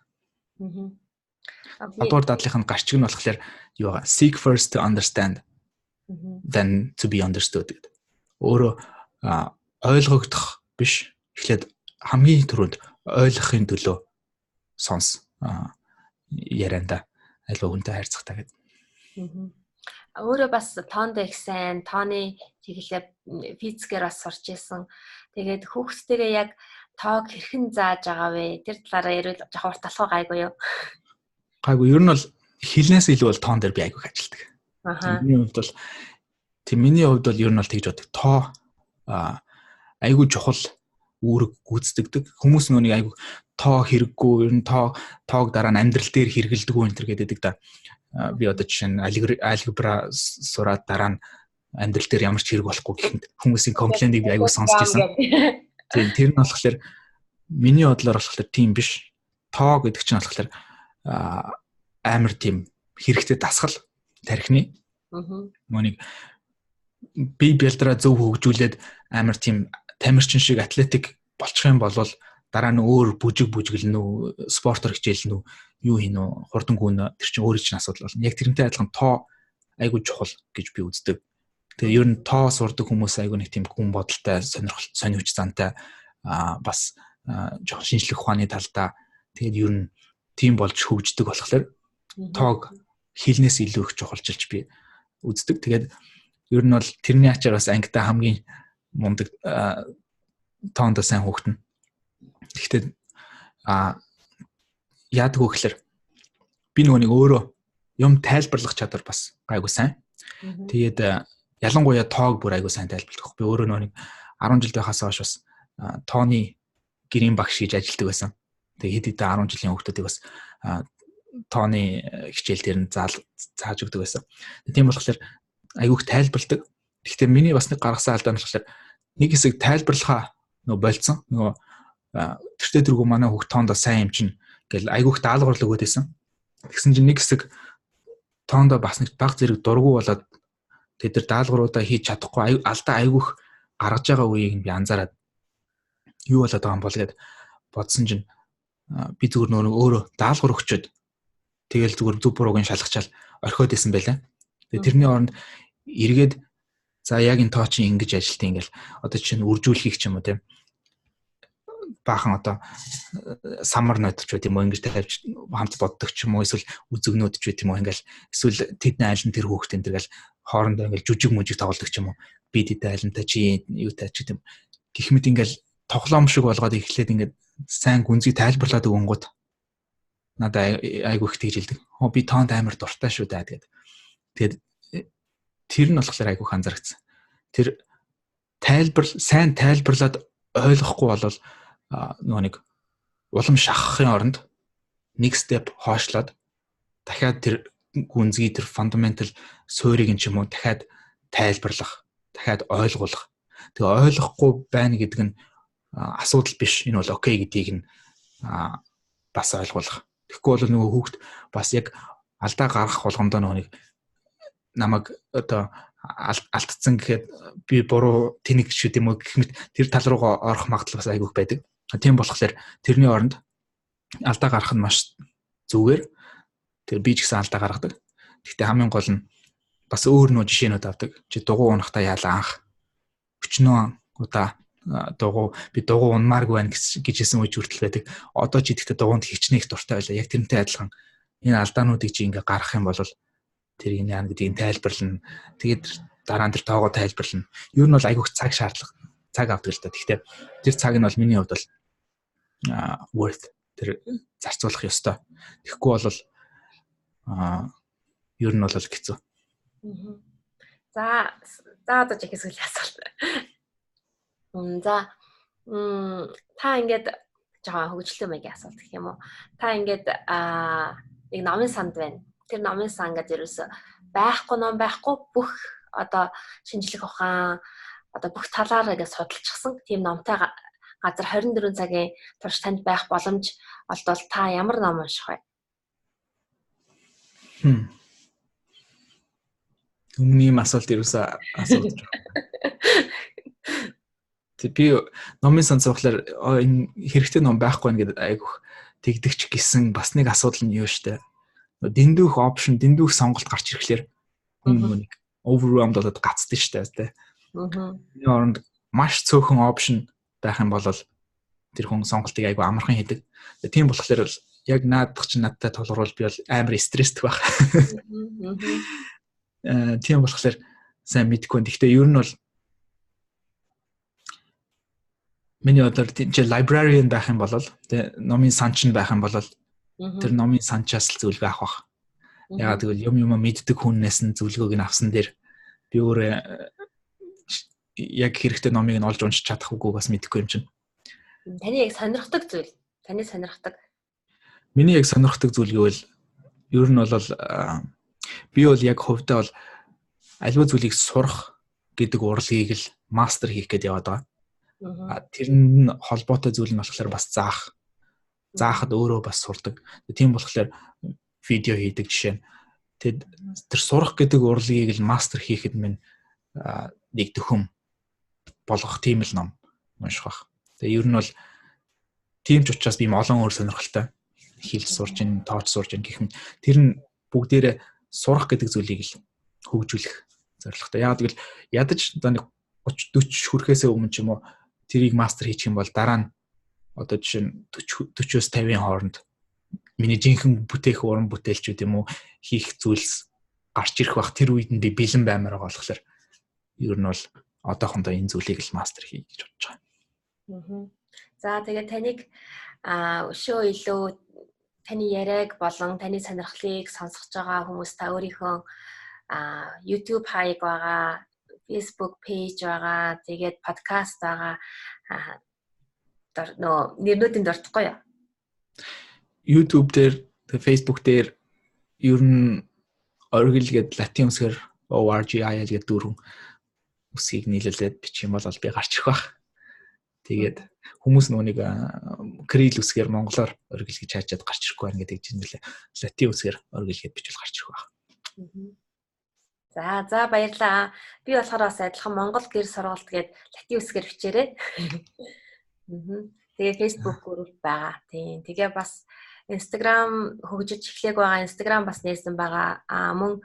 5 дугаар дадлынхын гарчиг нь болохоор юу байгаа? Seek first to understand then to be understood гэдэг. Өөрө ойлгогдох биш. Эхлээд хамгийн түрүүнд ойлгохын төлөө сонс ярианда альва хүнтэй харьцахтаа гэдэг. Өөрөө бас тоонд их сайн, тооны чиглэлээр физикээр бас сурч ирсэн. Тэгээд хүүхдтэйгээ яг тоог хэрхэн зааж байгаа вэ? Тэр талаараа ярил жоохон урталхаа гайгүй юу? Гайгүй. Ер нь бол хэлнээс илүү бол тоон дээр би айгүйх ажилтдаг. Миний хувьд бол ер нь бол тэгж бодог. Тоо айгүй чухал үүрэг гүйцэтгэдэг. Хүмүүс нүуний айгүй тоо хэрэггүй, ер нь тоог дараа нь амьдрал дээр хэрэгэлдэг үү энэ төр гэдэг да. Би одоо жишээ нь алгебра сураад дараа нь амьдрал дээр ямар ч хэрэг болохгүй гэхэд хүмүүсийн комплейнийг би айгүй сонсч байсан. Тийм тэр нь болохоор миний бодлоор болохоор тийм биш. Тоо гэдэг чинь болохоор амар тийм хэрэгтэй дасгал тархины. Нүунийг би бэлдраа зөв хөгжүүлээд амар тийм тамирчин шиг атлетик болчих юм бол дараа нь өөр бүжиглэн үү, спортоор хичээлнэ үү, юу хийнэ үү, хурдан гүнэ тэр чинь өөрийн чинь асуудал болно. Яг тэрнтэй адилхан тоо айгүй чухал гэж би үздэг. Тэгээ ер нь тоо сурдаг хүмүүс айгүй нэг тийм гүн бодолтой, сонирхолтой зантай бас жоохон шинжлэх ухааны талдаа тэгээд ер нь тийм болж хөгждөг болохоор тоог хэлнээс илүү их чухалчилж би үздэг. Тэгээд ер нь бол тэрний ачаар бас ангидаа хамгийн мундаг тоонд сайн хөөгтөн. Гэхдээ яадаг вэ гэхээр би нэг өөрөө юм тайлбарлах чадвар бас гайгүй сайн. Тэгээд ялангуяа тоог бүр айгүй сайн тайлбарлах. Би өөрөө нэг 10 жил байхаас хойш бас тооны гэрийн багш хийж ажилладаг байсан. Тэгээд хэд хэдэн 10 жилийн хүүхдүүдийг бас тооны хичээл дээр нь зааж өгдөг байсан. Тийм болохоор айгүйх тайлбарладаг. Гэхдээ миний бас нэг гаргасан алдаа нь болохоор нэг хэсэг тайлбарлахаа болцсон. Тэртээ тэргүй манай хүүхд тоондоо сайн юм чинь гэл айгүйх даалгавар л өгöd байсан. Тэгсэн чинь нэг хэсэг тоондоо бас нэг баг зэрэг дургу болоод тэд нар даалгавруудаа хийж чадахгүй алдаа айгүйх гаргаж байгаа үеийг би анзаараад юу болоод байгаа юм бол гэд бодсон чинь би зүгээр нөгөө өөрөө даалгавар өгчөөд тэгэл зүгээр зүг бурууг нь шалгачаал орхиод исэн байлаа. Тэгээ тэрний оронд эргээд за яг энэ тоо чинь ингэж ажилтیں۔ Ингээл одоо чинь үржүүлэхийг ч юм уу тийм баахан одоо самар нотч байт юм уу ингэж тавьж хамт боддог ч юм уу эсвэл үзэгнүүд ч байт юм уу ингээл эсвэл тэдний айлын тэр хөөхт энэ тэргээл хоорондоо ингээл жүжиг мүжиг тоглодог ч юм уу би тэдний айлантай чи юутай ч гэдэм гэх мэт ингээл тоглоом шиг болгоод эхлээд ингээд сайн гүнзгий тайлбарлаад өгөнгүүд надад айгу их тэгж хэлдэг. Би тоонд амар дуртай шүү даа тэгээд. Тэгээд тэр нь болохоор айгу анзаарчихсан. Тэр сайн тайлбарлаад ойлгохгүй болвол нөгөө нэг улам шахахын оронд нэг степ хойшлоод дахиад тэр гүнзгий тэр фундаментал суурийг нь ч юм уу дахиад тайлбарлах, дахиад ойлгуулах. Тэгээ ойлгохгүй байна гэдэг нь асуудал биш. Энэ бол окей гэдгийг нь бас ойлгуулах. Тэгэхгүй бол нөгөө хүүхд бас яг алдаа гаргах болгондоо нөгөө намайг одоо алдсан гэхэд би буруу тэнэг шүү дээ юм уу гэх мэт тэр тал руугаа орох магадлал бас айгүйх байдаг. Тийм болохоор тэрний оронд алдаа гаргах нь маш зүгээр. Тэр би ч гэсэн алдаа гаргадаг. Гэхдээ хамгийн гол нь бас өөр нөө жишээнүүд авдаг. Чи дугуй унахтаа яалаа анх өчнөө удаа би дугуй унмааргүй байна гэж хэлсэн үеч хүртэл байдаг. Одоо ч идэхтэй дугуйнд хичнээх дуртай байлаа. Яг тэрнтэй адилхан энэ алдаануудыг чи ингээ гаргах юм бол тэр энэ яа гэдгийг тайлбарлана. Тэгээд дараа нь тэр тоогоо тайлбарлана. Юу нь бол айгүйх цаг шаардлага, цаг авдаг л та. Гэхдээ тэр цаг нь бол миний хувьд бол worth тэр зарцуулах ёстой. Тэгэхгүй бол ер нь бол хэцүү. За одоо ч их сүүлийн асуулт. За та ингээд жоохон хөгжлөө маягийн асуулт гэх юм уу? Та ингээд нэг номын санд байна. Тэр номын сан гэдэг ерөөсө байхгүй ном байхгүй бүх одоо шинжлэх ухаан одоо бүх талаараа ингээд судалчихсан тийм номтой газар 24 цагийн турш танд байх боломж олдвол та ямар ном унших вэ? Өмнө юм асуулт ерөөсөө асуудаг. Би номын сан цогцлоор энэ хэрэгтэй ном байхгүй нэ гэдэг айгүйх тэгдэгч гисэн бас нэг асуудал нь юу штэ. Дэндүүх опшн, дэндүүх сонголт гарч ирэхлээр хүн нэг overwhelmed болоод гацдээ штэ тэ. Энэ оронд маш цөөхөн опшн байх юм бол тэр хүн сонголтыг айгүй амархан хийдэг. Тийм болохоор яг наадах чинь надтай тулгуур би бол амар стресстэй байх. Тийм болохоор сайн мэдгүй. Гэхдээ ер нь бол миний одоо тийм librarian байх юм бол тэ номын санч байх юм бол тэр номын санчаас л зөвлөгөө авах бах. Ягаад гэвэл юм мэддэг хүннээс нь зөвлөгөөг нь авсан дээр би өөрөө яг хэрэгтэй номыг нь олж уншиж чадах үгүй бас мэдэхгүй юм чинь. Таны яг сонирхдаг зүйл. Таны сонирхдаг. Миний яг сонирхдаг зүйл гэвэл ер нь бол би бол яг хувьдаа бол альва зүйлийг сурах гэдэг урлагийг л мастер хийх гээд яваад байгаа. Тэр нь холбоотой зүйл нь болохоор бас заахад өөрөө бас сурдаг. Тийм болохоор видео хийдэг жишээ нь. Тэр сурах гэдэг урлагийг л мастер хийхэд минь нэг дөхөм болгох тийм л ном унших байх. Тэгээ ер нь бол тийм ч учраас би олон өөр сонирхолтой хэл сурж ин, тооч сурж ин гэх юм. Тэр нь бүгдээрээ сурах гэдэг зүйлийг л хөгжүүлэх зорилготой. Яг тэгвэл ядаж одоо нэг 30 40 хүрэхээс өмнө ч юм уу тэрийг мастер хийчих юм бол дараа нь одоо жишээ нь 40-40-оос 50-ийн хооронд миний жинхэнэ бүтээх уран бүтээлчүүд юм уу хийх зүйлс гарч ирэх бах тэр үед нь би бэлэн баймаар байгаа болохоор ер нь бол одоохондоо энэ зүйлийг л мастер хий гэж бодож байгаа. За тэгээд таныг өшөө илүү таны яриаг болон таны сонирхлыг сонсож байгаа хүмүүс та өөрийнхөө YouTube хаяг байгаа, Facebook page байгаа, тэгээд подкаст байгаа нэрнүүдийн дуртахгүй юу? YouTube дээр, Facebook дээр ер нь оргил гээд латин үсгээр ORGIL гэдэг дөрвөн үсгийг нийлүүлээд бичих юм бол би гарч ирэх бах. Тэгээд хүмүүс нүг крил үсгээр монголоор оргил гэж хаачаад гарч ирэхгүй байна гэдэг чинь нэлээ латин үсгээр оргил гээд бичвэл гарч ирэх бах. За баярлалаа. Би болохоор бас адилхан Монгол гэр сургалт гээд латин үсгээр бичээрэй. Тэгээ Facebook групп байгаа. Тийм. Тэгээ бас Instagram хөгжиж эхлэх байгаа. Instagram бас нээсэн байгаа. Мөн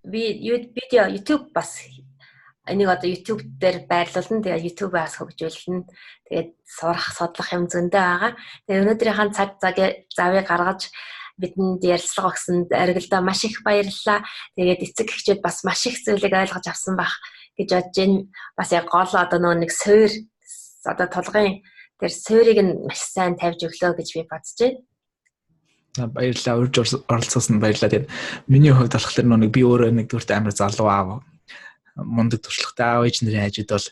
видео YouTube бас энийг одоо YouTube дээр байрлуулна. Тэгээ YouTube-аас хөгжүүлнэ. Тэгээд сурах, судлах юм зөндөө байгаа. Тэгээ өнөөдрийнхээ цаг завыг гаргаж бидэнд ярилцлага өгсөнд оргилдоо маш их баярлалаа. Тэгээд эцэг эхчүүд бас маш их зүйлийг ойлгож авсан байх гэж бодож байна. Бас яг гол одоо нэг суур одоо толгойн тэр суурийг нь маш сайн тавьж өглөө гэж би бодож байна. Баярлалаа. Урьж оролцсон баярлалаа. Тэгээд миний хувьд болохоор нэг би өөрөө нэг дүрт амар залуу аав. Мундаг туршлагатай аав ээж нарын хажууд бол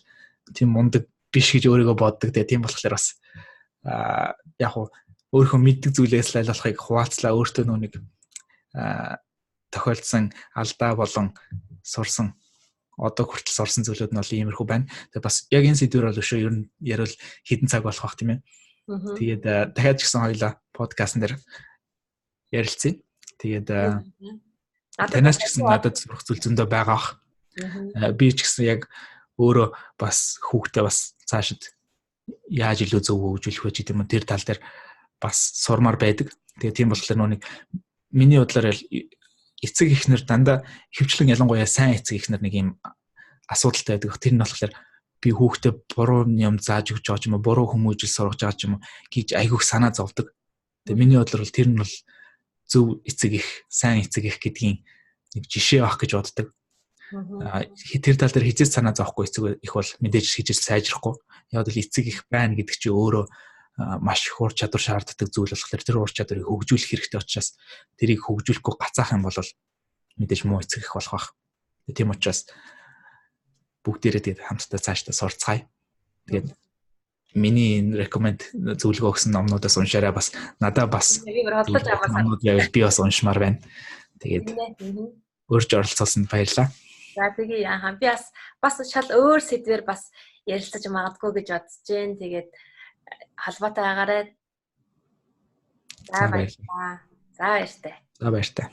тийм мундаг биш гэж өөрийгөө боддог. Тэгээд тийм болохоор бас яг хуу өөрийнхөө мэддэг зүйлээс л аль болохыг хуваалцлаа. Өөртөө нэг тохиолдсон алдаа болон сурсан одоо хүртэл сурсан зүйлүүд нь бол иймэрхүү байна. Тэгээд бас яг энэ сэдвэр бол өшөө ер нь ярил хэдэн цаг болох бах тийм ээ. Тэгээд дахиад ч гэсэн хоёлаа подкастн дээр ярилцъя. Тэгээд танаас ч гэсэн надад сурах зүйл зөндөө байгаа бах. Би ч гэсэн яг өөрөө бас хүүхдээ бас цаашид яаж илүү зөв хөгжүүлэх вэ гэдэг юм тэр тал дээр бас сурмаар байдаг. Тэгээд тийм болохоор нүг миний бодлоор эцэг эхнэр дандаа хөвчлэн ялангуяа сайн эцэг эхнэр нэг юм асуудалтай байдаг. Тэр нь болохоор би хүүхдээ буруу юм зааж өгч байгаа ч юм уу, буруу хүмүүжил сургаж байгаа ч юм уу гэж айгүйх санаа зовдөг. Тэгээд миний бодлоор тэр нь бол зөв эцэг эх, сайн эцэг эх гэдгийн нэг жишээ авах гэж боддог. Тэр тал дээр хизээс санаа зовхгүй эцэг их бол мэдээж хижил сайжрахгүй. Яг л эцэг их байна гэдэг чинь өөрөө маш их ур чадвар шаарддаг зүйл болохоор тэр ур чадварыг хөгжүүлэх хэрэгтэй учраас тэрийг хөгжүүлэхгүй гацаах юм бол мэдээж муу эцэг их болох байх. Тийм учраас бүгдээрээ тэгээд хамтдаа цаашдаа сурцгаая. Тэгээд миний recommend зөвлөгөө өгсөн номнуудаас уншаарай бас надаа бас номнууд яг би бас уншмаар байна. Тэгээд өөрч оролцуулсанд баярлалаа. За тэгээ яахан би бас шал өөр сэдвэр бас ярилцаж магадгүй гэж бодож जैन. Тэгээд холбоотой байгаарай. За баярлалаа. За баяртай. За баяртай.